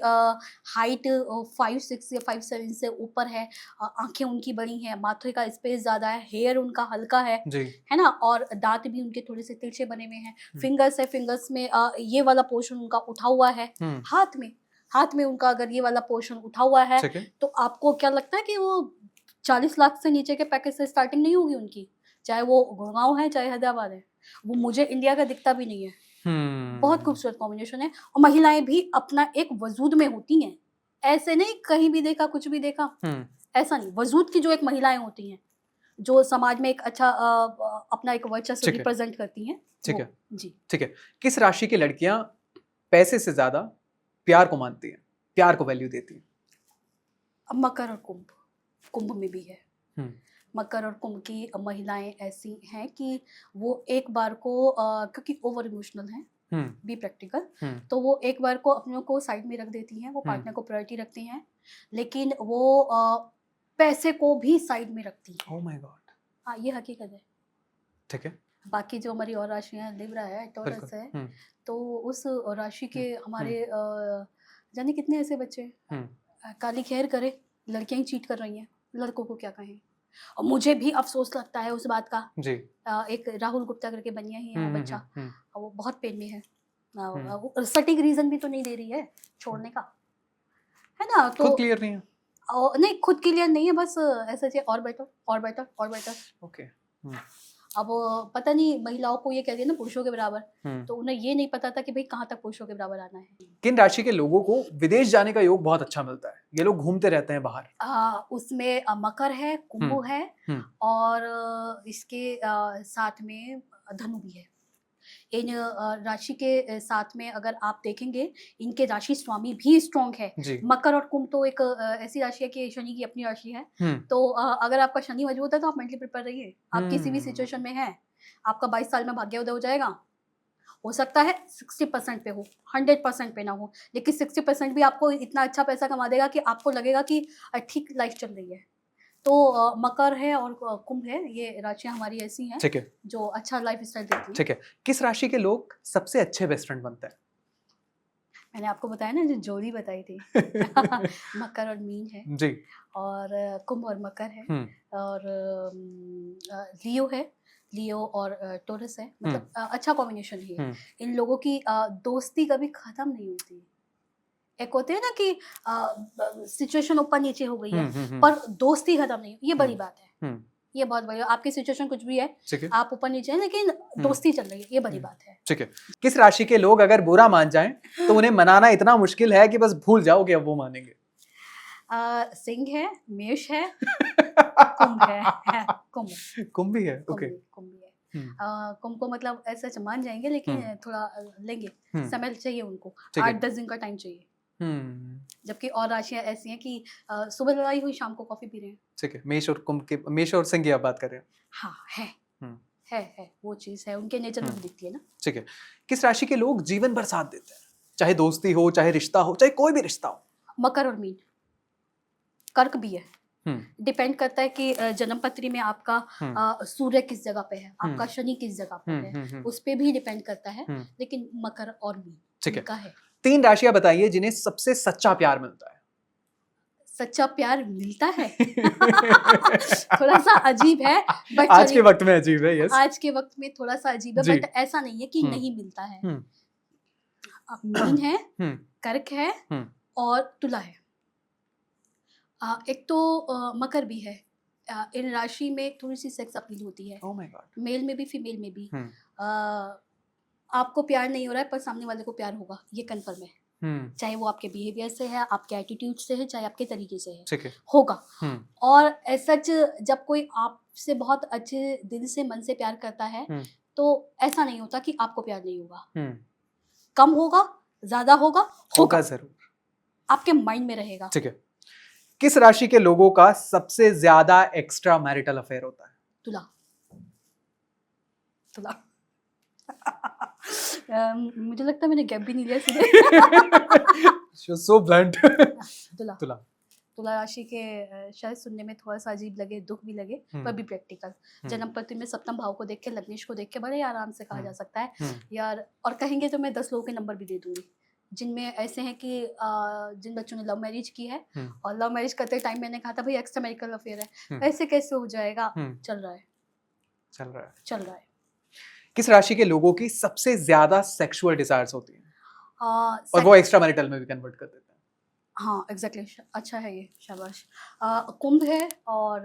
हाइट 5'6" या 5'7" से ऊपर है, आंखें उनकी बड़ी हैं, माथे का स्पेस ज्यादा है, हेयर उनका हल्का है ना, और दांत भी उनके थोड़े से तिरछे बने हुए हैं, फिंगर्स है, फिंगर्स में ये वाला पोर्शन उनका उठा हुआ है, हाथ में उनका अगर ये वाला पोर्शन उठा हुआ है, तो आपको क्या लगता है कि वो 40 लाख से नीचे के पैकेज से स्टार्टिंग नहीं होगी उनकी, चाहे वो गुड़गांव है चाहे हैदराबाद है। वो मुझे इंडिया का दिखता भी नहीं है। बहुत खूबसूरत कॉम्बिनेशन है, और महिलाएं भी अपना एक वजूद में होती हैं, ऐसे नहीं कहीं भी देखा कुछ भी देखा, ऐसा नहीं। वजूद की जो एक महिलाएं होती हैं जो समाज में एक अच्छा अपना एक वर्चस्व रिप्रेजेंट करती हैं। ठीक है जी, ठीक है। किस राशि की लड़कियां पैसे से ज्यादा प्यार को मानती हैं, प्यार को वैल्यू देती हैं? मकर और कुंभ में भी है। मकर और कुंभ की महिलाएं ऐसी हैं कि वो एक बार को क्योंकि ओवर इमोशनल हैं, बी प्रैक्टिकल, तो वो एक बार को अपनों को साइड में रख देती हैं, वो पार्टनर को प्रायोरिटी रखती हैं, लेकिन वो पैसे को भी साइड में रखती हैं। Oh my God. हाँ, ये हकीकत है। ठीक है। बाकी जो हमारी और राशियां लिब्रा है, टॉरस है, तो उस राशि के हमारे जाने कितने ऐसे बच्चे काली खैर करे, लड़कियां ही चीट कर रही हैं, लड़कों को क्या कहें। और मुझे भी अफसोस लगता है उस बात का जी। एक राहुल गुप्ता करके बनिया ही है बच्चा, वो बहुत पेन में है, वो सटीक रीजन भी तो नहीं दे रही है छोड़ने का, है ना। तो खुद क्लियर नहीं है। नहीं, खुद क्लियर नहीं है, बस ऐसा चाहिए और बेटर और बेटर और बेटर। ओके। अब पता नहीं, महिलाओं को ये कहते हैं ना पुरुषों के बराबर, तो उन्हें ये नहीं पता था कि भाई कहाँ तक पुरुषों के बराबर आना है। किन राशि के लोगों को विदेश जाने का योग बहुत अच्छा मिलता है? ये लोग घूमते रहते हैं बाहर। उसमें मकर है, कुंभ है, और इसके साथ में धनु भी है। इन राशि के साथ में अगर आप देखेंगे, इनके राशि स्वामी भी स्ट्रॉन्ग है। मकर और कुंभ तो एक ऐसी राशि है कि शनि की अपनी राशि है, तो अगर आपका शनि मजबूत है तो आप मेंटली प्रिपेयर रहिए। आप किसी भी सिचुएशन में हैं, आपका 22 साल में भाग्योदय हो जाएगा। हो सकता है 60% पे हो, 100% पे ना हो, लेकिन 60% भी आपको इतना अच्छा पैसा कमा देगा कि आपको लगेगा कि ठीक लाइफ चल रही है। तो मकर है और कुंभ है, ये राशियां हमारी ऐसी हैं, ठीक है, जो अच्छा लाइफ स्टाइल देती हैं। ठीक है। किस राशि के लोग सबसे अच्छे बेस्ट फ्रेंड बनते हैं? मैंने आपको बताया ना, जो जोड़ी बताई थी मकर और मीन है जी, और कुंभ और मकर है, और लियो है, लियो और टॉरस है, मतलब अच्छा कॉम्बिनेशन है। इन लोगों की दोस्ती कभी खत्म नहीं होती। एक होते हैं ना कि सिचुएशन ऊपर नीचे हो गई है, पर दोस्ती खत्म नहीं, ये बड़ी बात है। ये बहुत बड़ी, आपकी सिचुएशन कुछ भी है, आप ऊपर नीचे हैं, लेकिन दोस्ती चल रही है, ये बड़ी बात है। ठीक है। किस राशि के लोग अगर बुरा मान जाएं तो उन्हें मनाना इतना मुश्किल है कि बस भूल जाओ कि अब वो मानेंगे? सिंह है, मेष है, कुंभ है, कुंभ भी है। ओके, कुंभ भी है। कुंभ को मतलब ऐसा मान जाएंगे, लेकिन थोड़ा लेंगे, समय चाहिए उनको, 8-10 दिन का टाइम चाहिए। जबकि और राशियां ऐसी हैं कि सुबह लड़ाई हुई, शाम को कॉफी पी रहे हैं। ठीक है। मेष और कुंभ के, मेष और सिंह की आप बात कर रहे हैं? हाँ, है वो चीज है, उनके नेचर में दिखती है ना। ठीक है। किस राशि के लोग जीवन भर साथ देते हैं, चाहे दोस्ती हो, चाहे रिश्ता हो, चाहे कोई भी रिश्ता हो? मकर और मीन। कर्क भी है, डिपेंड करता है कि जन्म पत्री में आपका सूर्य किस जगह पे है, आपका शनि किस जगह पे है, उस पे भी डिपेंड करता है, लेकिन मकर और मीन ठीक है। 3 राशियां बताइए जिन्हें सबसे सच्चा प्यार मिलता है। सच्चा प्यार मिलता है थोड़ा सा अजीब है, बट आज के वक्त में अजीब है। यस, आज के वक्त में थोड़ा सा अजीब है, बट ऐसा नहीं है कि नहीं मिलता है। मीन है, कर्क है और तुला है। एक तो मकर भी है। इन राशि में थोड़ी सी सेक्स अपील होती है। Oh my God. मेल में भी, फीमेल में भी। आपको प्यार नहीं हो रहा है, पर सामने वाले को प्यार होगा, ये कंफर्म है। चाहे वो आपके बिहेवियर से है, आपके एटीट्यूड से है, चाहे आपके तरीके से है, ठीक है, होगा। और सच जब कोई आपसे बहुत अच्छे दिल से, मन से प्यार करता है, तो ऐसा नहीं होता कि आपको प्यार नहीं होगा। कम होगा, ज्यादा होगा जरूर, आपके माइंड में रहेगा। ठीक है। किस राशि के लोगों का सबसे ज्यादा एक्स्ट्रा मैरिटल अफेयर होता है? तुला। मुझे लगता है मैंने गैप भी नहीं लिया सीधे। सो ब्लंट। तुला राशि के शायद सुनने में थोड़ा सा अजीब लगे, दुख भी लगे, पर भी प्रैक्टिकल। जन्म पत्री में सप्तम भाव को देख के, लग्नेश को देख के बड़े आराम से कहा जा सकता है यार। और कहेंगे तो मैं 10 लोगों के नंबर भी दे दूंगी जिनमें ऐसे हैं कि जिन बच्चों ने लव मैरिज की है, और लव मैरिज करते टाइम मैंने कहा था भाई एक्स्ट्रा मैरिटल अफेयर है, ऐसे कैसे हो जाएगा। चल रहा है। किस राशि के लोगों की सबसे ज्यादा सेक्सुअल डिजायर्स होती हैं, और वो एक्स्ट्रा मैरिटल में भी कन्वर्ट कर देते हैं? हाँ, एग्जैक्टली, अच्छा है ये, शाबाश। कुंभ है और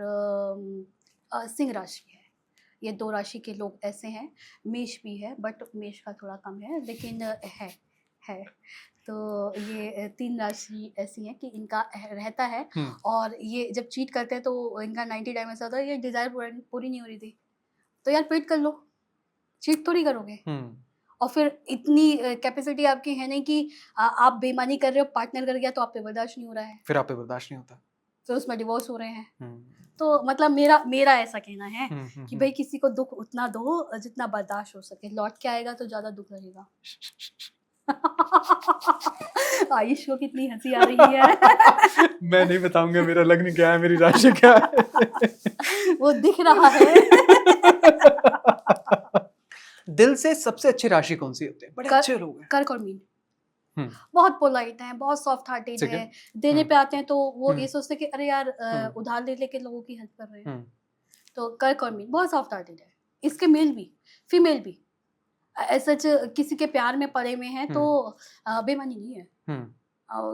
सिंह राशि है। ये 2 राशि के लोग ऐसे हैं। मेष भी है, बट मेष का थोड़ा कम है, लेकिन है। तो ये 3 राशि ऐसी हैं कि इनका रहता है, और ये जब चीट करते हैं तो इनका 90 टाइम ऐसा होता है, ये डिजायर पूरी नहीं हो रही थी, तो यार पेट कर लो, चीट थोड़ी करोगे। और फिर इतनी कैपेसिटी आपकी है नहीं कि आप बेईमानी कर रहे हो, पार्टनर कर गया तो आप पे बर्दाश्त नहीं हो रहा है, फिर आप पे बर्दाश्त नहीं होता। फिर उसमें डिवोर्स हो रहे हैं। तो मतलब मेरा ऐसा कहना है कि भाई किसी को दुख उतना दो जितना बर्दाश्त हो सके, लौट के आएगा तो ज्यादा दुख रहेगा। आयुष को कितनी हंसी आ रही है। मैं नहीं बताऊंगा मेरा लग्न क्या है, मेरी राशि क्या है। वो दिख रहा है। दिल से सबसे अच्छी राशि कौन सी होती है? बड़े अच्छे लोग हैं। कर्क और मीन हम्म, बहुत पोलाइट हैं, बहुत सॉफ्ट हार्टेड ठीक है। हैं। देने पे आते हैं तो वो हम्म, ये सोचते हैं कि अरे यार उधार ले लेके लोगों की हेल्प कर रहे हैं। तो कर्क और मीन बहुत सॉफ्ट हार्टेड है। इसके मेल भी, फीमेल भी सच किसी के प्यार में पड़े हुए हैं तो बेईमानी नहीं है।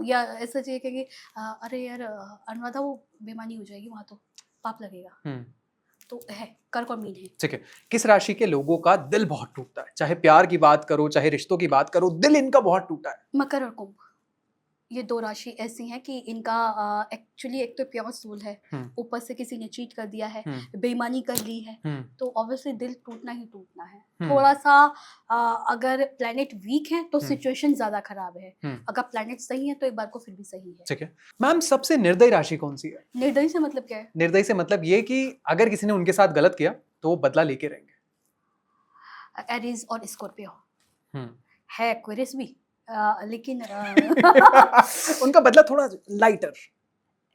या ऐसा चाहिए कि अरे यार अनुराधा वो बेईमानी हो जाएगी, वहाँ तो पाप लगेगा। तो है, कर्क और मीन है। ठीक है। किस राशि के लोगों का दिल बहुत टूटता है? चाहे प्यार की बात करो, चाहे रिश्तों की बात करो, दिल इनका बहुत टूटा है। मकर और कुंभ, ये दो राशि ऐसी हैं कि इनका एक्चुअली एक तो प्योर सोल है, ऊपर से किसी ने चीट कर दिया है, बेईमानी कर ली है, तो ऑब्वियसली दिल टूटना ही टूटना है। थोड़ा सा अगर प्लैनेट वीक है तो सिचुएशन ज्यादा खराब है, अगर प्लैनेट सही है तो एक बार को फिर भी सही है। ठीक है मैम, सबसे निर्दयी राशि कौन सी है? निर्दयी से मतलब क्या है? निर्दयी से मतलब ये कि अगर किसी ने उनके साथ गलत किया तो वो बदला लेके रहेंगे। एरीज और स्कॉर्पियो है, एक्वेरियस भी लेकिन उनका बदला थोड़ा लाइटर।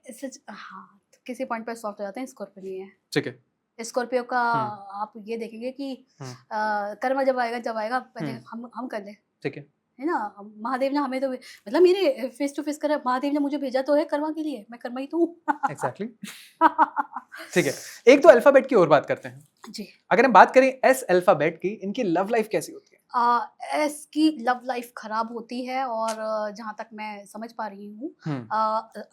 सच हाँ, तो किसी पॉइंट पर सॉफ्ट हो जाते हैं। स्कॉर्पियो नहीं है। ठीक है। स्कॉर्पियो का आप ये देखेंगे कि कर्म जब आएगा पहले हम कर ले, ठीक है ना। महादेव ने हमें तो मतलब मेरे फेस टू फेस करा, महादेव ने मुझे भेजा तो है कर्मा के लिए, मैं कर्मा ही तो हूँ। एग्जैक्टली। ठीक है, एक तो अल्फाबेट की और बात करते हैं जी। अगर हम बात करें एस अल्फाबेट की, इनकी लव लाइफ कैसी होती है? एस की लव लाइफ खराब होती है, और जहाँ तक मैं समझ पा रही हूँ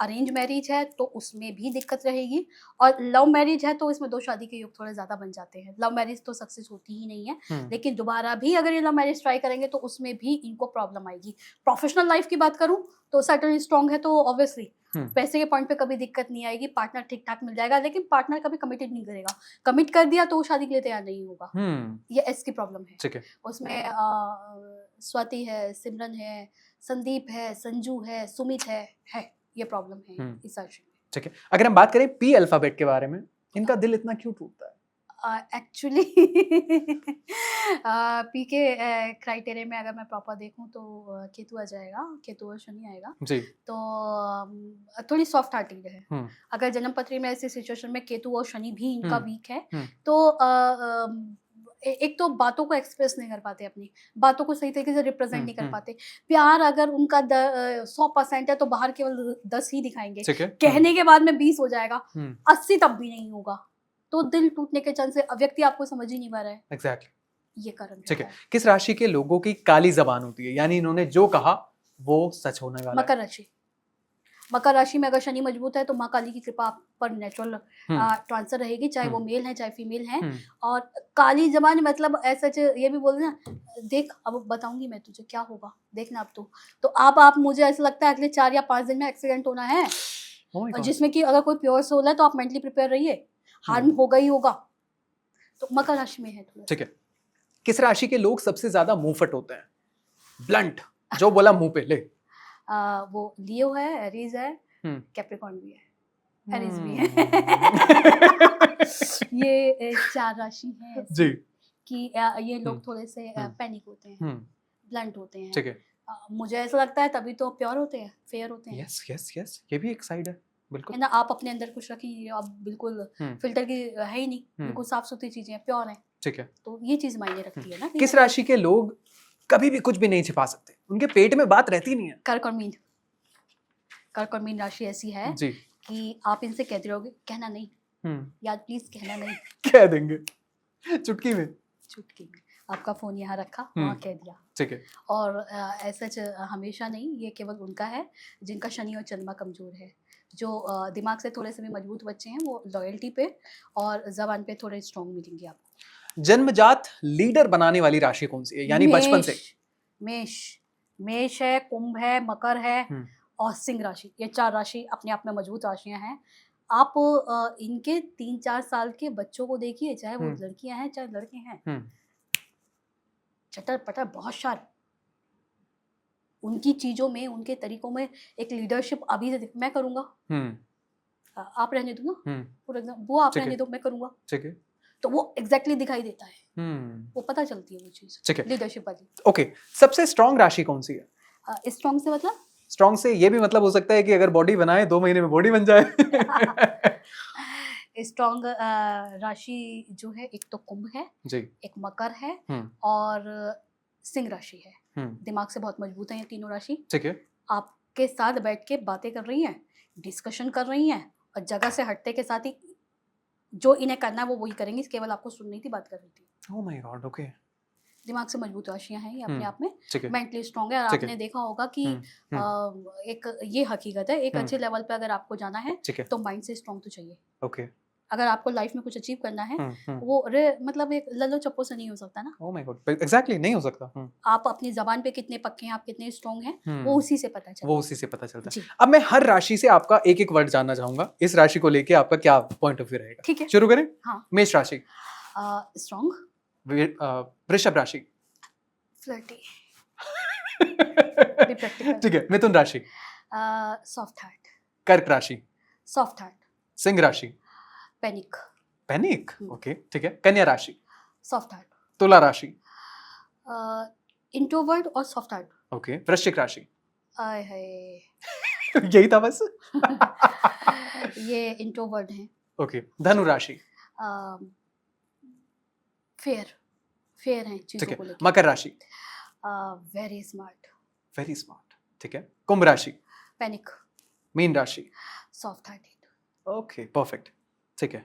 अरेंज मैरिज है तो उसमें भी दिक्कत रहेगी, और लव मैरिज है तो इसमें दो शादी के योग थोड़े ज्यादा बन जाते हैं। लव मैरिज तो सक्सेस होती ही नहीं है, लेकिन दोबारा भी अगर ये लव मैरिज ट्राई करेंगे तो उसमें भी इनको प्रॉब्लम आएगी। प्रोफेशनल लाइफ की बात करूँ तो सेटल स्ट्रॉन्ग है तो ऑब्वियसली पैसे के पॉइंट पे कभी दिक्कत नहीं आएगी, पार्टनर ठीक ठाक मिल जाएगा, लेकिन पार्टनर कभी कमिटेड नहीं करेगा। कमिट कर दिया तो वो शादी के लिए तैयार नहीं होगा। ये एस की प्रॉब्लम है। ठीक है। उसमें स्वाति है, सिमरन है, संदीप है, संजू है, सुमित है ये प्रॉब्लम है इस राशि में। ठीक है, अगर हम बात करें पी अल्फाबेट के बारे में, इनका दिल इतना क्यों टूटता है? एक्चुअली पी के क्राइटेरिया में अगर मैं प्रॉपर देखूं तो केतु आ जाएगा, केतु और शनि आएगा जी। तो थोड़ी सॉफ्ट हार्टेड है। अगर जन्म पत्री में ऐसी सिचुएशन में केतु और शनि भी इनका वीक है तो एक तो बातों को एक्सप्रेस नहीं कर पाते, अपनी बातों को सही तरीके से रिप्रेजेंट नहीं कर पाते। प्यार अगर उनका 100% है तो बाहर केवल 10 ही दिखाएंगे, कहने के बाद में 20 हो जाएगा, 80 तब भी नहीं होगा। तो दिल टूटने के चांस व्यक्ति आपको समझ ही नहीं पा रहा है। एग्जैक्टली। ये कारण ठीक है। किस राशि के लोगों की काली जबान होती है, यानी इन्होंने जो कहा वो सच होने वाला है? मकर राशि। मकर राशि में अगर शनि मजबूत है तो माँ काली की कृपा पर नेचुरल ट्रांसफर रहेगी, चाहे वो मेल है चाहे फीमेल है। और काली जबान मतलब ऐसा ये भी बोल ना, देख अब बताऊंगी मैं तुझे क्या होगा, देखना अब तो आप मुझे ऐसा लगता है अगले 4 या 5 दिन में एक्सीडेंट होना है। और जिसमें कि अगर कोई प्योर सोल है तो आप मेंटली प्रिपेयर रहिए, हार्म होगा ही होगा। तो मकर राशि में है थोड़ा। ठीक है। किस राशि के लोग सबसे ज्यादा मुंहफट होते हैं? ब्लंट, जो बोला मुंह पे ले। वो लियो है, एरीज है, कैप्रिकॉर्न भी है, एरीज भी है। ये 4 राशि है जी कि ये लोग थोड़े से पैनिक होते हैं, ब्लंट होते हैं। ठीक है। मुझे ऐसा लगता है तभी तो प्योर होते हैं, फेयर होते हैं। यस यस यस, ये भी एक साइड है। बिल्कुल है ना, आप अपने अंदर कुछ रखिए, आप बिल्कुल फिल्टर की है ही नहीं, बिल्कुल साफ सुथरी चीजें हैं, प्योर हैं। ठीक है। तो ये चीज मायने रखती है ना। किस राशि के लोग कभी भी कुछ भी नहीं छिपा सकते, उनके पेट में बात रहती नहीं है? कर्क और मीन। कर्क और मीन राशि ऐसी है जी कि आप इनसे कहते रहोगे कहना नहीं, याद प्लीज कहना नहीं, कह देंगे चुटकी में। चुटकी में आपका फोन यहाँ रखा, वहाँ कह दिया। ठीक है। और ऐसा हमेशा नहीं, ये केवल उनका है जिनका शनि और चंद्रमा कमजोर है। जो दिमाग से थोड़े से भी मजबूत बच्चे हैं वो लॉयल्टी पे और जबान पे थोड़े स्ट्रॉन्ग मिलेंगे आपको। जन्मजात लीडर बनाने वाली राशि कौन सी है, यानी बचपन से? मेष है, कुंभ है, मकर है और सिंह राशि। ये 4 राशि अपने आप में मजबूत राशियां हैं। आप इनके 3-4 साल के बच्चों को देखिए, चाहे वो लड़कियां हैं चाहे लड़के हैं, चटर पटर बहुत शार्प। उनकी चीजों में, उनके तरीकों में एक लीडरशिप अभी से मैं करूंगा, आप रहने दो ना, हम्म, फॉर एग्जाम्पल वो आप ठीक है। रहने दो, मैं करूंगा, ठीक है। तो वो एग्जैक्टली दिखाई देता है, हम्म, वो पता चलती है वो चीज, ठीक है। लीडरशिप वाली। ओके, सबसे स्ट्रांग राशि कौन सी है? स्ट्रॉन्ग से मतलब स्ट्रांग से ये भी मतलब हो सकता है कि अगर बॉडी बनाए 2 महीने में बॉडी बन जाए। स्ट्रॉन्ग राशि जो है, एक तो कुंभ है, जी। एक मकर है, हम्म, और सिंह राशि है। हम्म, दिमाग से बहुत मजबूत है ये तीनों राशि। ठीक है। आपके साथ बैठ के बातें कर रही हैं, डिस्कशन कर रही हैं, और जगह से हटने के साथ ही जो इन्हें करना है वो वही करेंगी, केवल आपको सुन रही थी, बात कर रही थी। Oh my God, okay. दिमाग से मजबूत राशियां हैं ये अपने हम्म, आप में, ठीक है। मेंटली स्ट्रांग है। और ठीक है। आपने देखा होगा कि हम्म, एक ये हकीकत है, एक हम्म, अच्छे लेवल पे अगर आपको जाना है ठीक है। तो माइंड से स्ट्रांग तो चाहिए। ओके। अगर आपको लाइफ में कुछ अचीव करना है, हम्म, वो मतलब एक लल्लो चप्पो से नहीं हो सकता ना। ओह माय गॉड, एग्जैक्टली नहीं हो सकता। आप अपनी जबान पे कितने पक्के हैं, आप कितने स्ट्रांग हैं, वो हम्म, उसी से पता चलता वो है। उसी से पता चलता है। जी, अब मैं हर राशि से आपका एक एक वर्ड जानना चाहूंगा, इस राशि को लेके आपका क्या पॉइंट ऑफ व्यू रहेगा। ठीक है। शुरू करें। हाँ। मेष राशि, स्ट्रांग, वृषभ राशि, फ्लर्टी, ठीक प्रैक्टिकल, है। मिथुन राशि, सॉफ्ट हार्ट, कर्क राशि, सॉफ्ट हार्ट, सिंह राशि, पैनिक, पैनिक, ओके, ठीक है। कन्या राशि, सॉफ्ट हार्ट, तुला राशि, इंट्रोवर्ट और सॉफ्ट हार्ट। ओके। वृश्चिक राशि, आय हाय, यही था बस। ये इंट्रोवर्ट हैं। ओके। धनु राशि, फेयर, फेयर हैं ठीक चीजों है। को लेकर। मकर राशि, वेरी स्मार्ट, वेरी स्मार्ट, ठीक है। कुंभ राशि, पैनिक, मीन राशि, सॉफ्ट हार्टेड। ओके, परफेक्ट, ठीक है।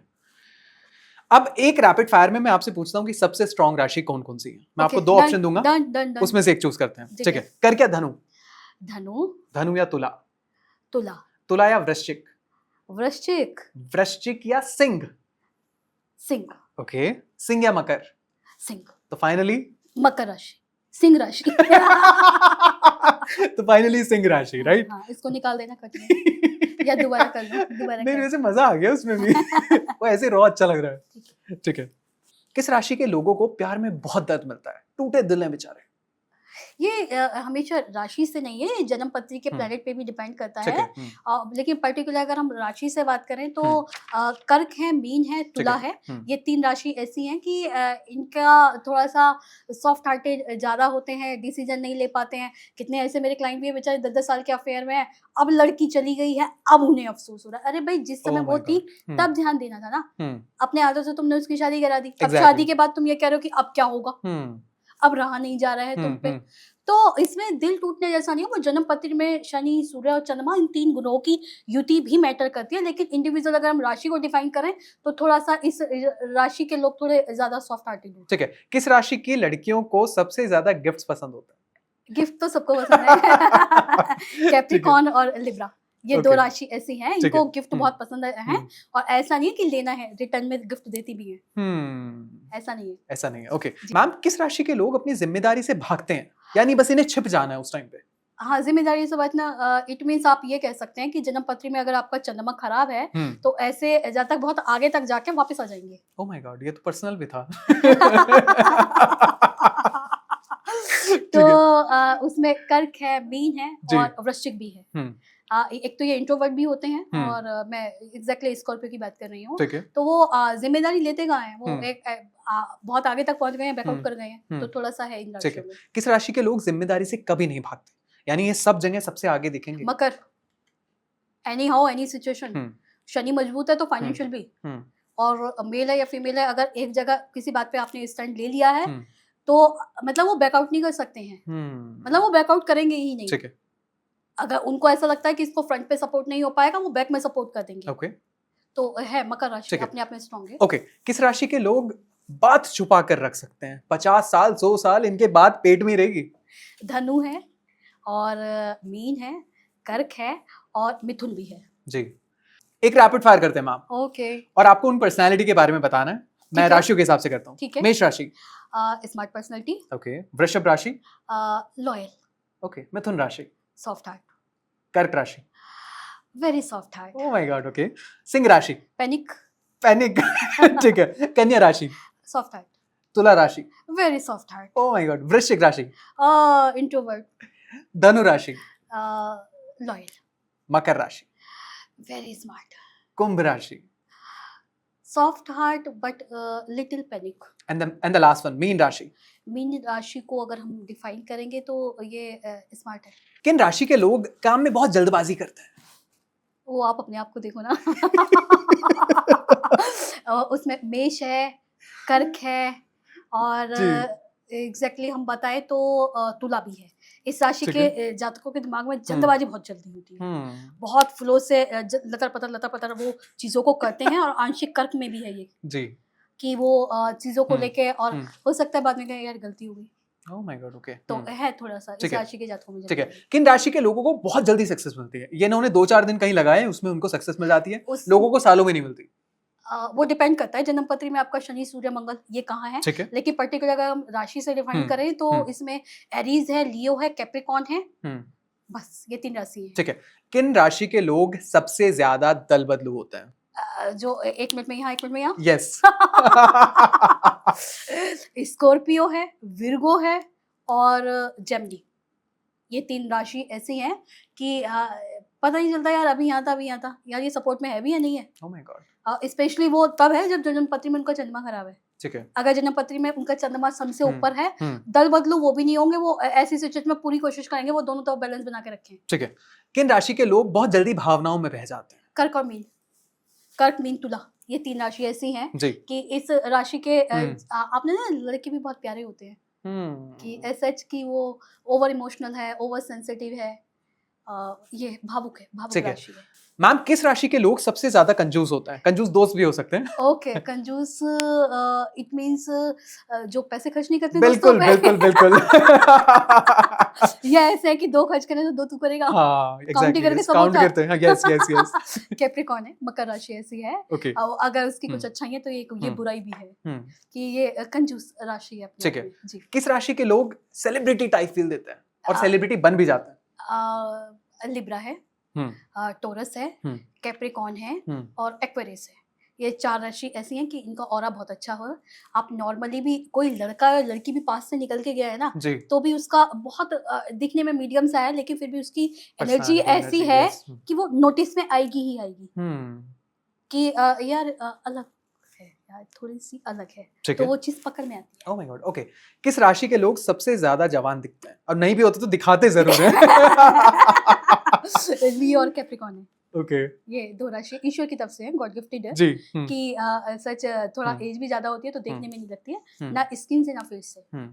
अब एक रैपिड फायर में मैं आपसे पूछता हूँ कि सबसे स्ट्रॉन्ग राशि कौन कौन सी है। मैं आपको 2 ऑप्शन दूंगा, डन डन डन। उसमें से एक चूज करते हैं, ठीक ठीक है। है। कर क्या धनु, धनु, धनु या तुला, तुला, तुला या वृश्चिक, वृश्चिक, वृश्चिक या सिंह, सिंह, ओके। सिंह या मकर, सिंह, तो फाइनली मकर राशि, सिंह राशि। तो फाइनली सिंह राशि, राइट। हाँ, इसको निकाल देना कट में, या दोबारा कर लो, दोबारा नहीं, कर। वैसे मजा आ गया उसमें भी। वो ऐसे रॉ अच्छा लग रहा है, ठीक है। किस राशि के लोगों को प्यार में बहुत दर्द मिलता है, टूटे दिल हैं बेचारे? ये हमेशा राशि से नहीं है, ये जन्म पत्री के हम्म, प्लैनेट पे भी डिपेंड करता ठीक है। है। लेकिन पर्टिकुलर अगर हम राशि से बात करें तो कर्क है, मीन है, तुला है। ये 3 राशि ऐसी हैं कि इनका थोड़ा सा सॉफ्ट हार्टेड ज़्यादा होते हैं, डिसीजन नहीं ले पाते हैं। कितने ऐसे मेरे क्लाइंट भी है बेचारे 10-10 साल के अफेयर में हैं, अब लड़की चली गई है, अब उन्हें अफसोस हो रहा है। अरे भाई, जिस समय Oh वो my थी God, तब ध्यान देना था ना। हम्म, अपने हाथों से तुमने उसकी शादी करा दी, अब Exactly. शादी के बाद तुम ये कह रहे हो कि अब क्या होगा, हम्म, अब रहा नहीं जा रहा है तुम पे। तो इसमें दिल टूटने जैसा नहीं है। वो जन्म पत्र में शनि, सूर्य और चंद्रमा, इन 3 ग्रहों की युति भी मैटर करती है। लेकिन इंडिविजुअल अगर हम राशि को डिफाइन करें तो थोड़ा सा इस राशि के लोग थोड़े ज्यादा सॉफ्ट हार्टेड होते ठीक है। किस राशि की लड़कियों को सबसे ज्यादा गिफ्ट्स पसंद होता हैं। गिफ्ट तो सबको पसंद है। कैप्रिकॉर्न और लिब्रा, ये 2 Okay. राशि ऐसी हैं, ठीक इनको है। गिफ्ट बहुत पसंद है। और ऐसा नहीं है कि लेना है, रिटर्न में गिफ्ट देती भी है, ऐसा नहीं है। ऐसा नहीं है, ओके। जी। मैम, किस राशि के लोग अपनी जिम्मेदारी से भागते हैं, यानी बस इन्हें छिप जाना है उस टाइम पे? हाँ, जिम्मेदारी से बचना, इट मीन्स आप ये कह सकते हैं कि जन्म पत्री में अगर आपका चंद्रमा खराब है तो ऐसे जब तक बहुत आगे तक जाके वापस आ जाएंगे। ओह माय गॉड, ये तो पर्सनल भी था। तो उसमें कर्क है, मीन है जी। और वृश्चिक भी है। एक तो ये इंट्रोवर्ट भी होते हैं, और मैं एग्जैक्टली स्कॉर्पियो की बात कर रही हूँ। ठीक है। तो वो जिम्मेदारी लेते कहाँ हैं, वो एक बहुत आगे तक पहुंच गए हैं, बैकआउट कर गए हैं, तो थोड़ा सा है इन ठीक है। राशियों में। किस राशि के लोग जिम्मेदारी से कभी नहीं भागते, यानी ये सब जगह सबसे आगे दिखेंगे? Makar, anyhow any situation. Shani मजबूत है तो फाइनेंशियल भी, और मेल है या फीमेल है, अगर एक जगह किसी बात पे आपने स्टैंड ले लिया है तो मतलब वो बैकआउट नहीं कर सकते हैं, मतलब वो बैकआउट करेंगे ही नहीं। ठीक है। अगर उनको ऐसा लगता है कि इसको फ्रंट पे सपोर्ट नहीं हो पाएगा, वो बैक में सपोर्ट कर देंगे। ओके। तो है मकर राशि ठीक है। अपने आप में स्ट्रांग है। ओके। किस राशि के लोग बात छुपा कर रख सकते हैं, 50 साल 100 साल इनके बात पेट में रहेगी? धनु है, और मीन है, कर्क है, और मिथुन भी है। जी। एक रैपिड फायर करते हैं मैम, ओके, और आपको उन पर्सनालिटी के बारे में बताना है। मैं है। राशियों के हिसाब से करता हूँ। ठीक है। मेष राशि, स्मार्ट पर्सनालिटी, ओके। वृषभ राशि, लॉयल, ओके। मिथुन राशि, सॉफ्ट हार्ट, कर्क राशि, very soft heart, oh my God, okay. Singh राशि, पैनिक, पैनिक, ठीक है। कन्या राशि, सॉफ्ट हार्ट, तुला राशि, very soft heart, oh my God. वृश्चिक राशि, इंट्रोवर्ट, धनु राशि, लॉयल, मकर राशि, वेरी स्मार्ट, कुंभ राशि। Soft heart but little panic. And the last one, mean राशि। मीन राशि को अगर हम डिफाइन करेंगे तो ये स्मार्ट है। किन राशि के लोग काम में बहुत जल्दबाजी करते हैं? वो आप अपने आप को देखो ना। उसमें मेष है, कर्क है और जी। एग्जैक्टली हम बताएं तो तुला भी है। इस राशि ठीक के जातकों के दिमाग में जल्दबाजी बहुत जल्दी होती है, बहुत फ्लो से लतर पतर वो चीजों को करते हैं। और आंशिक कर्क में भी है ये जी कि वो चीजों को लेके और हम्म। हो सकता है बाद में कहें यार गलती हो गई, ओह माय गॉड। ओके, तो है थोड़ा सा इस ठीक है। राशि के जातकों में ठीक है। जल्दबाजी। किन राशि के लोगों को बहुत जल्दी सक्सेस मिलती है? ये इन्होंने 2-4 दिन कहीं लगाए, उसमें उनको सक्सेस मिल जाती है, उस लोगों को सालों में नहीं मिलती। वो डिपेंड करता है जन्म पत्री में आपका शनि सूर्य मंगल ये कहाँ है। ठीक है। लेकिन पर्टिकुलर अगर हम राशि से डिफाइन हम्म, करें तो हम्म। इसमें एरीज है, लियो है, कैप्रिकॉर्न है, हम्म, बस ये 3 राशि है। ठीक है। किन राशि के लोग सबसे ज्यादा दल बदलू होते हैं? जो 1 मिनट में यहाँ 1 मिनट में यहाँ यस। स्कॉर्पियो है, विर्गो है और जेमिनी। ये 3 राशि ऐसी हैं कि पता नहीं चलता यार अभी यहाँ था अभी यहाँ था, यार ये सपोर्ट में है भी या नहीं है। Oh my God. स्पेशली वो तब है जब जन्म पत्री में उनका चंद्रमा खराब है। ठीक है। अगर जन्म पत्री में उनका चंद्रमा सम से हम्म, ऊपर है, हम्म, दल बदलू वो भी नहीं होंगे। वो ऐसी सिचुएशन में पूरी कोशिश करेंगे वो दोनों तरफ बैलेंस बना के रखें। ठीक है। किन राशि के लोग बहुत जल्दी भावनाओं में बह जाते हैं? कर्क और मीन, कर्क मीन तुला, ये 3 राशि ऐसी हैं जी। कि इस राशि के आपने ना लड़के भी बहुत प्यारे होते हैं कि सच की वो ओवर इमोशनल है, ओवर सेंसिटिव है, ये भावुक है, भावुक ठीक है। राशि है। मैम, किस राशि के लोग सबसे ज्यादा कंजूस होता है? कंजूस दोस्त भी हो सकते हैं। ओके, कंजूस इट मींस जो पैसे खर्च नहीं करते बिल्कुल दोस्तों पे। बिल्कुल बिल्कुल। या ऐसे है कि 2 खर्च करें तो 2 तू करेगा। हाँ, काउंटिंग करके एग्जैक्टली, सब काउंट होता है। करते हैं। Yes yes yes. कैप्रिकॉर्न है, मकर राशि ऐसी है। ओके। और अगर उसकी कुछ हम्म, अच्छाई है तो ये बुराई भी है हम्म। कि ये कंजूस राशि है अपने ठीक आप है। में। जी। किस राशि के लोग सेलिब्रिटी टाइप फील देते हैं और आ- सेलिब्रिटी बन भी जाते हैं? लिब्रा है, हम्म, टोरस है, हम्म, कैप्रिकॉर्न है हम्म, और एक्वेरियस है। ये 4 राशि ऐसी हैं कि इनका ऑरा बहुत अच्छा हो। आप नॉर्मली भी कोई लड़का या लड़की भी पास से निकल के गया है ना जी। तो भी उसका बहुत दिखने में मीडियम सा है, लेकिन फिर भी उसकी एनर्जी Personality, ऐसी energy, है yes. कि वो नोटिस में आएगी ही आएगी कि यार अलग है, यार थोड़ी सी अलग है, ठीक तो है। वो चीज पकड़ में आती ओह माय गॉड। ओके। किस राशि के लोग सबसे ज्यादा जवान दिखते हैं? और नहीं भी होते तो दिखाते जरूर हैं। है। लियो और कैप्रिकॉर्न है, ओके। ये 2 राशि ईश्वर की तरफ से है, गॉड गिफ्टेड है जी। कि सच थोड़ा हम्म, एज भी ज्यादा होती है तो देखने में नहीं लगती है, हम्म, ना स्किन से ना फेस से। हम्म,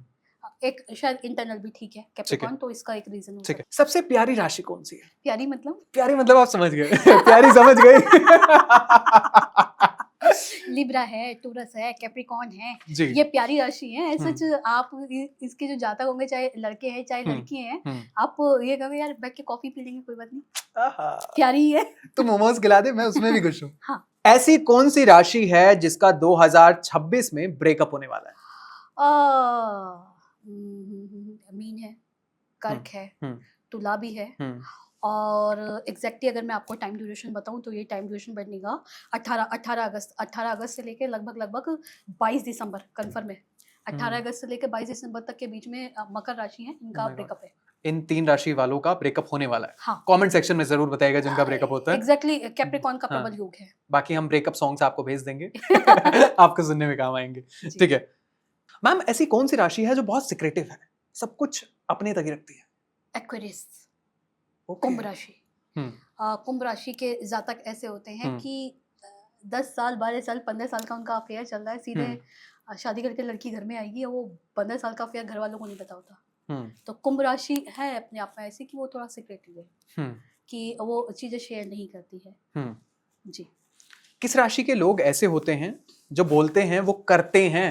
एक शायद इंटरनल भी ठीक है कैप्रिकॉर्न, तो इसका एक रीजन हो ठीक सकता है। सबसे प्यारी राशि कौन सी है? है। प्यारी मतलब प्यारी मतलब आप समझ गए। प्यारी समझ गए। लिब्रा है, टोरस है, कैप्रिकॉर्न है, जी। ये प्यारी राशि है। सच आप इसके जो जातक होंगे, चाहे लड़के हैं चाहे लड़की हैं, आप ये कहोगे यार बैठ के कॉफी पी लेंगे कोई बात नहीं, आहा। प्यारी ही है। तू मोमोज खिला दे, मैं उसमें भी खुश हूँ। हाँ। ऐसी कौन सी राशि है जिसका 2026 में ब्रेकअप होने वाला है? मीन है, कर्क है, हम्म, तुला भी है और एग्जैक्टली अगर मैं आपको टाइम ड्यूरेशन बताऊं तो ये टाइम ड्यूरेशन बढ़ेगा 18 अगस्त से लेकर लगभग 22 दिसंबर कंफर्म है। 18 अगस्त से लेकर 22 दिसंबर तक के बीच में मकर राशि है, इनका Oh my God. ब्रेकअप है। इन 3 राशि वालों का ब्रेकअप होने वाला है। हाँ, कमेंट सेक्शन में जरूर बताइएगा जिनका ब्रेकअप होता है। एग्जैक्टली कैप्रिकॉर्न का हाँ। प्रबल योग है। बाकी हम ब्रेकअप सॉन्ग्स आपको भेज देंगे। आपको सुनने में काम आएंगे। जी। ठीक है मैम, ऐसी कौन सी राशि है जो बहुत सिक्रेटिव है, सब कुछ अपने तक ही रखती है? Aquarius, Okay. कुंभ राशि। हम्म, कुंभ राशि के जातक ऐसे होते हैं हम्म। कि 10 साल 12 साल 15 साल का उनका अफेयर चल रहा है, सीधे शादी करके लड़की घर में आएगी और वो 15 साल का अफेयर घर वालों को नहीं पता होता। तो कुंभ राशि है अपने आप में ऐसी कि वो थोड़ा सिक्रेटिव है, कि वो चीजें शेयर नहीं करती है। जी। किस राशि के लोग ऐसे होते हैं जो बोलते हैं वो करते हैं?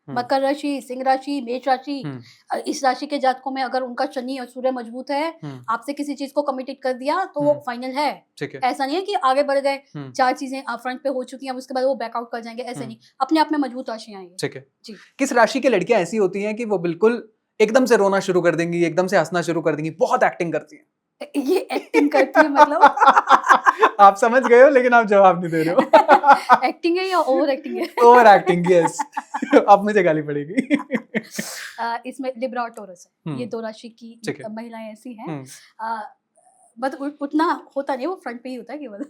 मकर राशि, सिंह राशि, मेष राशि। इस राशि के जातकों में अगर उनका शनि और सूर्य मजबूत है, आपसे किसी चीज को कमिटेड कर दिया तो वो फाइनल है। ठीक है। ऐसा नहीं है कि आगे बढ़ गए, 4 चीजें फ्रंट पे हो चुकी हैं, उसके बाद वो बैकआउट कर जाएंगे, ऐसे नहीं, अपने आप में मजबूत राशियां हैं। ठीक है जी। किस राशि की लड़कियां ऐसी होती हैं कि वो बिल्कुल एकदम से रोना शुरू कर देंगी, एकदम से हंसना शुरू कर देंगी, बहुत एक्टिंग करती हैं? ये एक्टिंग करती है मतलब? आप समझ गए हो लेकिन आप जवाब नहीं दे रहे हो। एक्टिंग है या ओवर एक्टिंग है? Over acting, yes. अब मुझे गाली पड़ेगी। इसमें लिब्रा और टोरस है, ये 2 राशि की महिलाएं ऐसी हैं। बट उतना होता नहीं, वो फ्रंट पे ही होता है केवल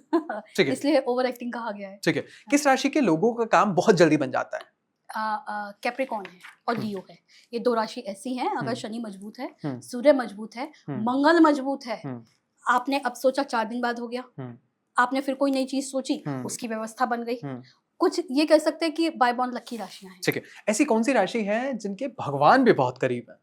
ठीक है, इसलिए ओवर एक्टिंग कहा गया है। ठीक है। किस राशि के लोगों का काम बहुत जल्दी बन जाता है? कैप्रिकॉन है और हम्म, लियो है। ये 2 राशि ऐसी हैं, अगर हम्म, शनि मजबूत है, हम्म, सूर्य मजबूत है, हम्म, मंगल मजबूत है, हम्म, आपने अब सोचा 4 दिन बाद हो गया, हम्म, आपने फिर कोई नई चीज़ सोची, हम्म, उसकी व्यवस्था बन गई। हम्म। कुछ ये कह सकते हैं कि बाय बॉर्न लकी राशियाँ हैं। ठीक है। ऐसी कौन सी राशि है जिनके भगवान भी बहुत करीब है?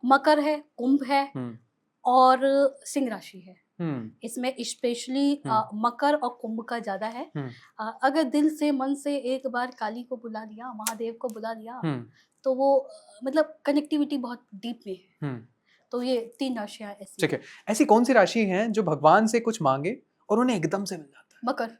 मकर है, कुंभ है हम्म, और सिंह राशि है। हम्म, इसमें स्पेशली मकर और कुंभ का ज़्यादा है। हम्म, अगर दिल से, मन से एक बार काली को बुला लिया, महादेव को बुला लिया, हम्म, तो वो मतलब कनेक्टिविटी बहुत डीप में है। हम्म। तो ये 3 राशियाँ ऐसी ठीक हैं। है। ऐसी कौन सी राशि है जो भगवान से कुछ मांगे और उन्हें एकदम से मिल जाता है? मकर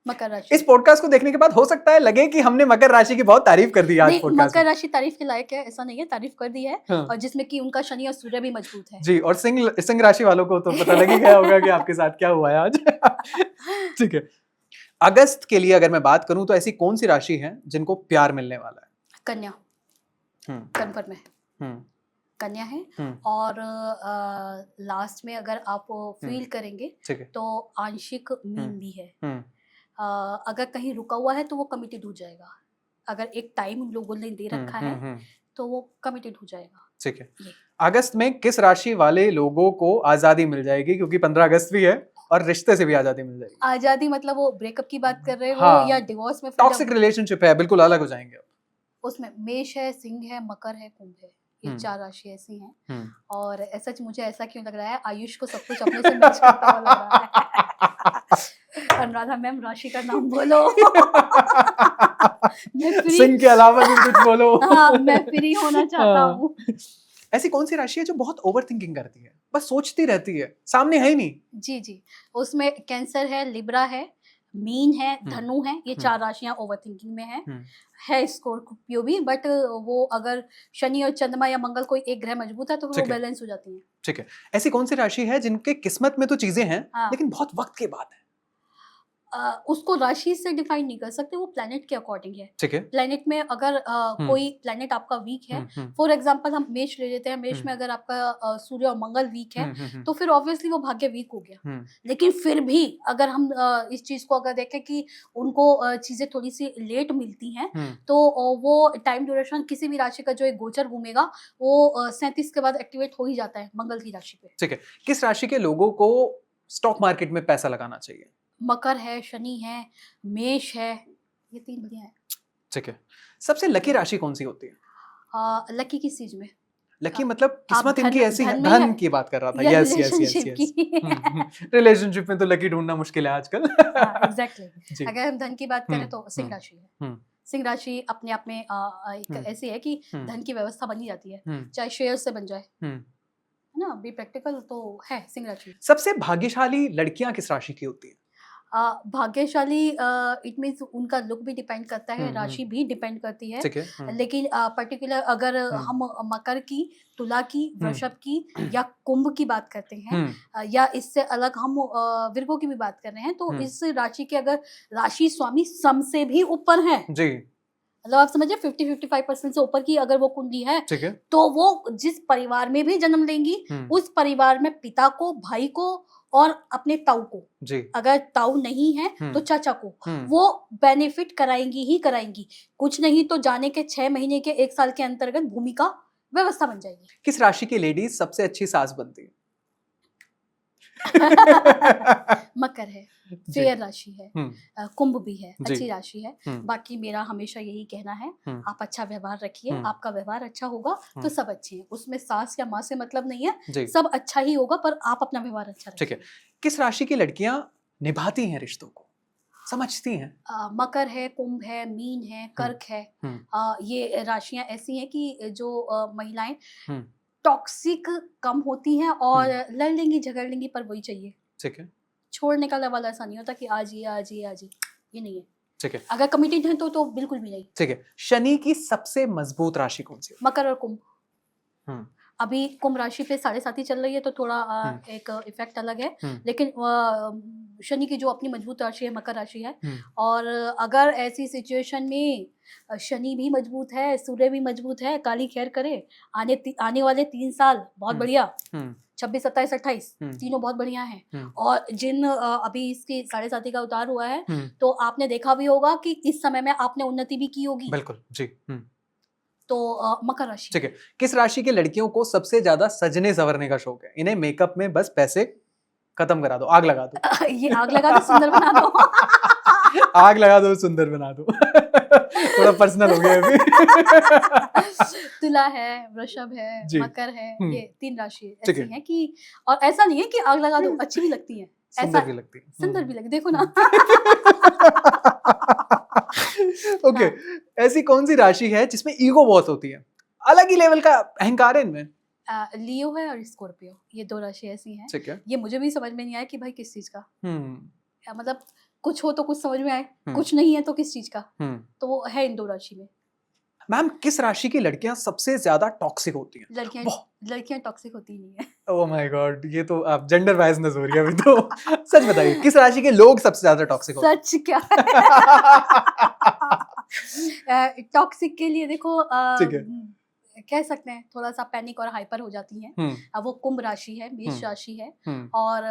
इस राशि। पॉडकास्ट को देखने के बाद हो सकता है लगे कि हमने मकर राशि की बहुत तारीफ कर दी आज नहीं, पॉडकास्ट मकर में। राशि तारीफ़ के लायक है, ऐसा नहीं है, तारीफ़ कर दी है। हाँ। और जिसमें कि उनका शनि और सूर्य भी मजबूत है। जी, और सिंह राशि वालों को तो पता लग ही गया होगा कि आपके साथ क्या हुआ है आज। ठीक है। अगस्त के लिए अगर मैं बात करूं तो ऐसी कौन सी राशि है जिनको प्यार मिलने वाला है? कन्या, हम्म, कन्फर्म है, हम्म, कन्या है। हम्म, और लास्ट में अगर आप फ़ील करेंगे ठीक है। तो आंशिक मीन भी है। हम्म, अगर कहीं रुका हुआ है तो वो कमिटेड हो जाएगा। अगर एक टाइम लोगों ने दे हम्म, रखा है तो वो कमिटेड हो जाएगा। ठीक है। ये अगस्त में किस राशि वाले लोगों को आजादी मिल जाएगी, क्योंकि 15 अगस्त भी है और रिश्ते से भी आजादी मिल जाएगी? आज़ादी मतलब वो ब्रेकअप की बात कर रहे हो या हाँ, डिवोर्स में टॉक्सिक फ्रीडम? रिलेशनशिप है, बिल्कुल अलग हो जाएंगे अब। उसमें मेष है, सिंह है, मकर है, कुंभ है। ये हम्म, 4 राशि ऐसी हैं। हम्म। और सच मुझे ऐसा क्यों लग रहा है, आयुष को सब कुछ अपने से मैच करता हुआ लग रहा है। अनुराधा मैम, राशि का नाम बोलो। मैं फ्री सिंह के अलावा भी कुछ बोलो। हाँ, मैं फ्री होना चाहता हाँ। हूँ। ऐसी कौन सी राशि है जो बहुत ओवर थिंकिंग करती है, बस सोचती रहती है, सामने है ही नहीं? जी, जी। उसमें कैंसर है, लिब्रा है, मीन है, धनु है, ये 4 राशियाँ ओवरथिंकिंग में हैं। हम्म, है स्कॉर्पियो भी, बट वो अगर शनि और चंद्रमा या मंगल कोई एक ग्रह मजबूत है तो फिर वो ठीक है। बैलेंस हो जाती हैं। ठीक है। ऐसी कौन सी राशि है जिनके किस्मत में तो चीजें हैं हाँ। लेकिन बहुत वक्त के बाद है? उसको राशि से डिफाइन नहीं कर सकते, वो प्लैनेट के अकॉर्डिंग है। ठीक है। प्लैनेट में अगर कोई प्लैनेट आपका वीक है, फॉर एग्जांपल हम मेष ले लेते हैं, मेष में अगर आपका सूर्य और मंगल वीक है तो फिर ऑब्वियसली वो भाग्य वीक हो गया। लेकिन फिर भी अगर हम इस चीज को अगर देखें कि उनको चीजें थोड़ी सी लेट मिलती हैं, तो वो टाइम ड्यूरेशन किसी भी राशि का जो एक गोचर घूमेगा वो 37 के बाद एक्टिवेट हो ही जाता है मंगल की राशि पे। ठीक है। किस राशि के लोगों को स्टॉक मार्केट में पैसा लगाना चाहिए? मकर है, शनि है, मेष है, ये 3 बढ़िया है। ठीक है। सबसे लकी राशि कौन सी होती है? लकी किस चीज में? लकी अ, मतलब आप किस्मत इनकी ऐसी है, धन में धन या की बात कर रहा था। या yes yes yes relationship yes. की? रिलेशनशिप में तो लकी ढूंढना मुश्किल है आजकल। एग्जैक्टली। जी। अगर हम धन की बात करें तो सिंह हम्म, राशि है। हम्म, सिंह राशि अपने आप में एक हम्म, ऐसी है कि हम्म, धन की व्यवस्था बनी जाती है, हम्म, चाहे शेयर से बन जाए, हम्म। है ना? बी प्रैक्टिकल तो है सिंह राशि। सबसे भाग्यशाली लड़कियां किस राशि की होती है? भाग्यशाली इट मीन्स उनका लुक भी डिपेंड करता है, हम्म, राशि भी डिपेंड करती है। ठीक है। लेकिन पर्टिकुलर अगर हम मकर की, तुला की, वृषभ की या कुंभ की बात करते हैं, या इससे अलग हम विर्गो की भी बात कर रहे हैं, तो इस राशि के अगर राशि स्वामी सम से भी ऊपर है, जी। मतलब आप समझिए 50-55% से ऊपर की अगर वो कुंडली है, ठीक है। तो वो जिस परिवार में भी जन्म लेंगी, उस परिवार में पिता को, भाई को और अपने ताऊ को, जी। अगर ताऊ नहीं है तो चाचा को, वो बेनिफिट कराएंगी ही कराएंगी। कुछ नहीं तो जाने के 6 महीने के 1 साल के अंतर्गत भूमि का व्यवस्था बन जाएगी। किस राशि की लेडीज सबसे अच्छी सास बनती है? मकर है, जी। फेयर राशि है, कुंभ भी है, जी। अच्छी राशि है। बाकी मेरा हमेशा यही कहना है, आप अच्छा व्यवहार रखिए, आपका व्यवहार अच्छा होगा तो सब अच्छे हैं। उसमें सास या माँ से मतलब नहीं है, जी। सब अच्छा ही होगा, पर आप अपना व्यवहार अच्छा ठीक है। रखिए। किस राशि की लड़कियां निभाती हैं रिश्तों को, समझती हैं? मकर है, कुंभ है, मीन है, कर्क है। ये राशियां ऐसी हैं कि जो महिलाएं टॉक्सिक कम होती हैं और लड़ लेंगी, झगड़ लेंगी, पर वही चाहिए। ठीक है। छोड़ने का लेवल ऐसा नहीं होता कि आज ये आज ये आज ये नहीं है। ठीक है। अगर कमिटेड है तो बिल्कुल भी नहीं। ठीक है। शनि की सबसे मजबूत राशि कौन सी है? मकर और कुंभ। अभी कुंभ राशि पे 7.5 चल रही है तो थोड़ा एक इफेक्ट अलग है, लेकिन शनि की जो अपनी मजबूत राशि है मकर राशि है। और अगर ऐसी सिचुएशन में शनि भी मजबूत है, सूर्य भी मजबूत है, काली खैर करे, आने वाले 3 साल बहुत बढ़िया। 26, 27, 28 तीनों बहुत बढ़िया हैं। और जिन अभी इसकी 7.5 का उतार हुआ है, तो आपने देखा भी होगा कि इस समय में आपने उन्नति भी की होगी। बिल्कुल जी। तो मकर राशि। ठीक है, किस राशि की लड़कियों को सबसे ज्यादा सजने संवरने का शौक है? इन्हें मेकअप में बस पैसे खत्म करा दो, आग लगा दो। ये आग लगा दो, सुंदर बना दो। आग लगा दो, सुंदर बना दो। थोड़ा पर्सनल हो गया अभी। तुला है, वृषभ है, जी। मकर है, ये 3 राशि ठीक ऐसी है। हैं कि, और ऐसा नहीं है कि आग लगा दो, अच्छी भी लगती है, सुंदर भी लगती है। सुंदर भी लगती, देखो ना। ओके, हाँ। ऐसी कौन सी राशि है जिसमें ईगो बहुत होती है? अलग ही लेवल का अहंकार है इनमें। लियो है और स्कॉर्पियो, ये 2 राशि ऐसी हैं। ठीक है। ये मुझे भी समझ में नहीं आया कि भाई किस चीज का, हम्म मतलब कुछ हो तो कुछ समझ में आए, हम्म। कुछ नहीं है तो किस चीज का, हम्म। तो वो है इन 2 राशि में। मैम, किस राशि की लड़कियां सबसे ज्यादा टॉक्सिक होती हैं? लड़कियां टॉक्सिक होती नहीं है। ओह माय गॉड, ये तो आप जेंडर वाइजनेस हो रही है अभी तो। सच बताइए, किस राशि के लोग सबसे ज्यादा टॉक्सिक होते हैं? सच क्या है? टॉक्सिक के लिए देखो, ठीक है। कह सकते हैं थोड़ा सा पैनिक और हाइपर हो जाती हैं। अब वो कुंभ राशि है, मेष राशि है, और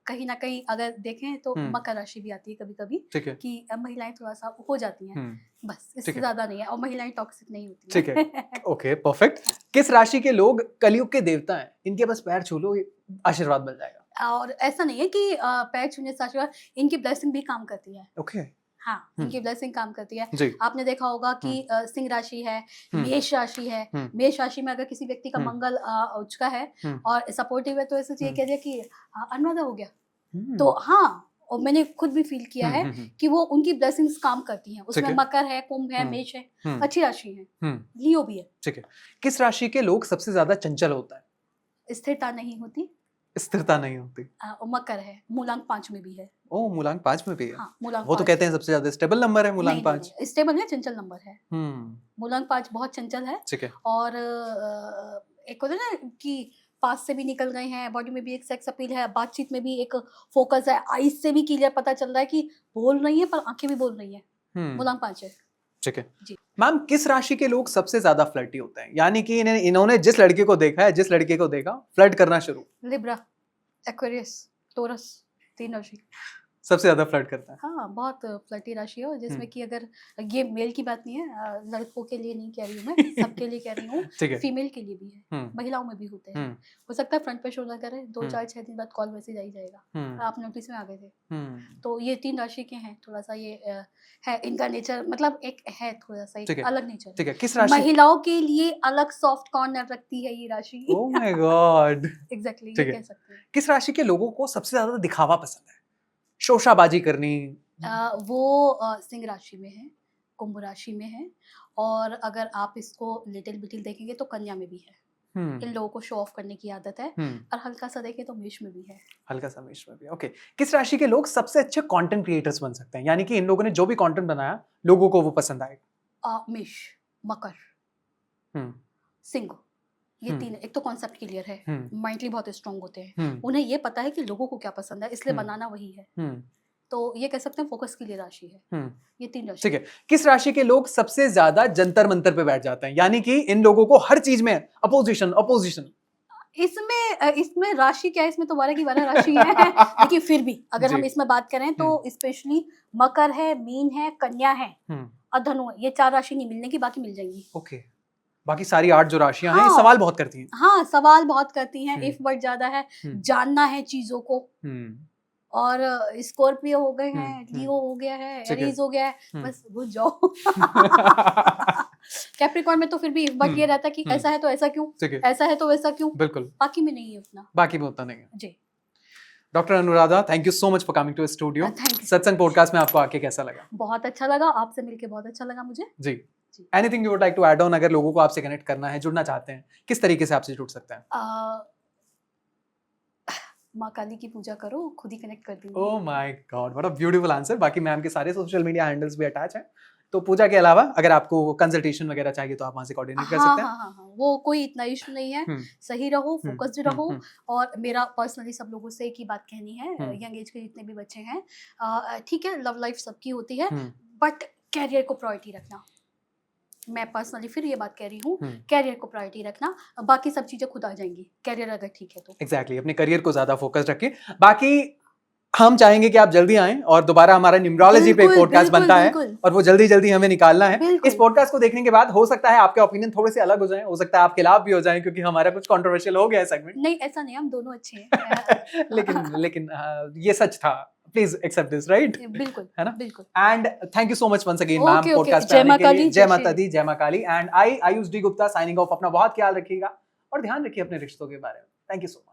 कहीं ना कहीं अगर देखें तो मकर राशि भी आती है कभी कभी, ठीक है। कि महिलाएं थोड़ा सा हो जाती हैं, बस इससे ठीक है। ज्यादा नहीं है, और महिलाएं टॉक्सिक नहीं होती ठीक हैं। है, ओके, परफेक्ट। किस राशि के लोग कलयुग के देवता हैं? इनके बस पैर छू लो, आशीर्वाद मिल जाएगा। और ऐसा नहीं है कि पैर छूने से आशीर्वाद, इनकी ब्लेसिंग भी काम करती है। ओके। हाँ, इनकी ब्लेसिंग काम करती है। जी। आपने देखा होगा कि सिंह राशि है, मेष राशि है, मेष राशि में अगर किसी व्यक्ति का मंगल उचका है और सपोर्टिव है, तो ऐसा चाहिए कह दिया कि अनुराधा हो गया, तो हाँ, और मैंने खुद भी फील किया है कि वो उनकी ब्लेसिंग्स काम करती हैं उसमें। मकर है, कुंभ है, मेष है, अच्छी राशि है, लियो भी है। ठीक है। किस राशि के लोग सबसे ज्यादा चंचल होता है? स्थिरता नहीं होती। स्थिरता नहीं होती। मकर है, मूलांक 5 में भी है। ओ, मूलांक 5 में भी है। हाँ, मूलांक वो तो 5 कहते हैं सबसे ज्यादा स्टेबल नंबर है मूलांक 5। स्टेबल है, चंचल नंबर है। मूलांक 5 बहुत चंचल है। ठीक है। और एक होता है ना कि पास से भी निकल गए हैं, बॉडी में भी एक सेक्स अपील है, बातचीत में भी एक फोकस है, आईज से भी क्लियर पता चल रहा है कि बोल रही है पर आंखें भी बोल रही है। मूलांक 5 है। ठीक है मैम, किस राशि के लोग सबसे ज्यादा फ्लर्टी होते हैं? यानी कि इन्होंने जिस लड़के को देखा है, जिस लड़के को देखा, फ्लर्ट करना शुरू। लिब्रा, एक्वेरियस, टोरस, 3 राशि सबसे ज्यादा फ्लर्ट करता है। हाँ, बहुत फ्लर्टी राशि है, जिसमें कि अगर ये मेल की बात नहीं है, लड़कों के लिए नहीं कह रही हूँ मैं, सबके लिए कह रही हूँ, फीमेल के लिए भी है, महिलाओं में भी होते हैं। हो सकता है फ्रंट पे शो ना करे, 2, 4, 6 दिन बाद कॉल मैसेज आई जाएगा, आप नोटिस में आ गए थे। तो ये 3 राशि के हैं, थोड़ा सा ये है इनका नेचर, मतलब एक है थोड़ा सा एक अलग नेचर। ठीक है, किस राशि? महिलाओं के लिए अलग सॉफ्ट कॉर्नर रखती है ये राशि। ओह माय गॉड, एग्जैक्टली, ये कह सकते हैं। किस राशि के लोगों को सबसे ज्यादा दिखावा पसंद है? शोशाबाजी करनी। वो सिंह राशि में है, कुंभ राशि में है, और अगर आप इसको लिटिल बिटिल देखेंगे तो कन्या में भी है। इन लोगों को शो ऑफ करने की आदत है, और हल्का सा देखें तो मेष में भी है। हल्का सा मेष में भी। ओके, किस राशि के लोग सबसे अच्छे कंटेंट क्रिएटर्स बन सकते हैं? यानी कि इन लोगों ने जो भी कंटेंट बनाया लोगों को वो पसंद आएगा। मेष, मकर, सिंह, ये 3। एक तो कॉन्सेप्ट क्लियर है, माइंडली बहुत स्ट्रांग होते हैं, उन्हें ये पता है कि लोगों को क्या पसंद है, इसलिए बनाना वही है। तो ये कह सकते हैं फोकस के लिए राशि है, ये 3 राशि। ठीक है, किस राशि के लोग सबसे ज्यादा जंतर मंतर पे बैठ जाते हैं? यानी कि इन लोगों को हर चीज में अपोजिशन अपोजिशन। इसमें राशि क्या है, इसमें तो 12 की 12 राशि है। लेकिन फिर भी अगर हम इसमें बात करें तो स्पेशली मकर है, मीन है, कन्या है और धनु है, ये 4 राशि नहीं मिलने की, बाकी मिल जाएंगी। ओके, बाकी सारी 8 जो राशियां हैं, सवाल बहुत करती हैं। हाँ, सवाल बहुत करती हैं, इफ वर्ड ज्यादा है, जानना है चीजों को। और स्कॉर्पियो हो गए हैं, लियो हो गया है, एरीज हो गया है, बस भूल जाओ। कैप्रिकॉर्न में तो फिर भी इफ वर्ड ये रहता है कि ऐसा है तो ऐसा क्यों, ऐसा है तो वैसा क्यों। बिल्कुल, बाकी में नहीं है उतना, बाकी में उतना नहीं है जी। Doctor Anuradha, thank you so much for coming to studio. Satsang podcast में आपको आके कैसा लगा? बहुत अच्छा लगा, आपसे मिलके बहुत अच्छा लगा मुझे जी। Anything you would like to add on? अगर लोगों को आपसे कनेक्ट करना है, जुड़ना चाहते हैं, किस तरीके से आपसे जुड़ सकते हैं? माँ काली की पूजा करो, खुद ही कनेक्ट कर देंगे। Oh my God, what a beautiful answer. बाकी मैम के सारे सोशल मीडिया हैंडल्स भी अटैच हैं, तो पूजा के अलावा अगर आपको कंसल्टेशन वगैरह चाहिए तो आप वहां से कोऑर्डिनेट कर सकते हैं। हाँ, वो कोई इतना इशू नहीं है, सही रहो, फोकस्ड रहो। और मेरा पर्सनली सब लोगों से एक ही बात कहनी है, यंग एज के जितने भी बच्चे हैं, ठीक है, लव लाइफ सबकी होती है, बट कैरियर को प्रायोरिटी रखना। मैं पर्सनली फिर ये बात कह रही हूँ, हम्म। कैरियर को प्रायोरिटी रखना, बाकी सब चीजें खुद आ जाएंगी, कैरियर अगर ठीक है तो। एग्जैक्टली, अपने करियर को ज्यादा फोकस रखें। बाकी हम चाहेंगे कि आप जल्दी आएं और दोबारा हमारा न्यूमरोलॉजी पे एक बिल्कुल पॉडकास्ट बिल्कुल बनता है बिल्कुल और वो जल्दी जल्दी हमें निकालना है। इस बिल्कुल। पॉडकास्ट को देखने के बाद हो सकता है आपके ओपिनियन थोड़े से अलग हो जाएं, हो सकता है आपके लाभ भी हो जाएं, क्योंकि हमारा कुछ कंट्रोवर्शियल हो गया है सेगमेंट। नहीं ऐसा नहीं, हम दोनों अच्छे हैं। लेकिन ये सच था, प्लीज एक्सेप्ट दिस, राइट? बिल्कुल है ना? बिल्कुल। And thank you so much once again ma'am okay okay, podcast पे जय आने मां के लिए। काली, जय जय माता श्री दी, जय मां Kali. And I Ayush D Gupta signing off. अपना बहुत ख्याल रखिएगा और ध्यान रखिए अपने रिश्तों के बारे में। Thank you so much.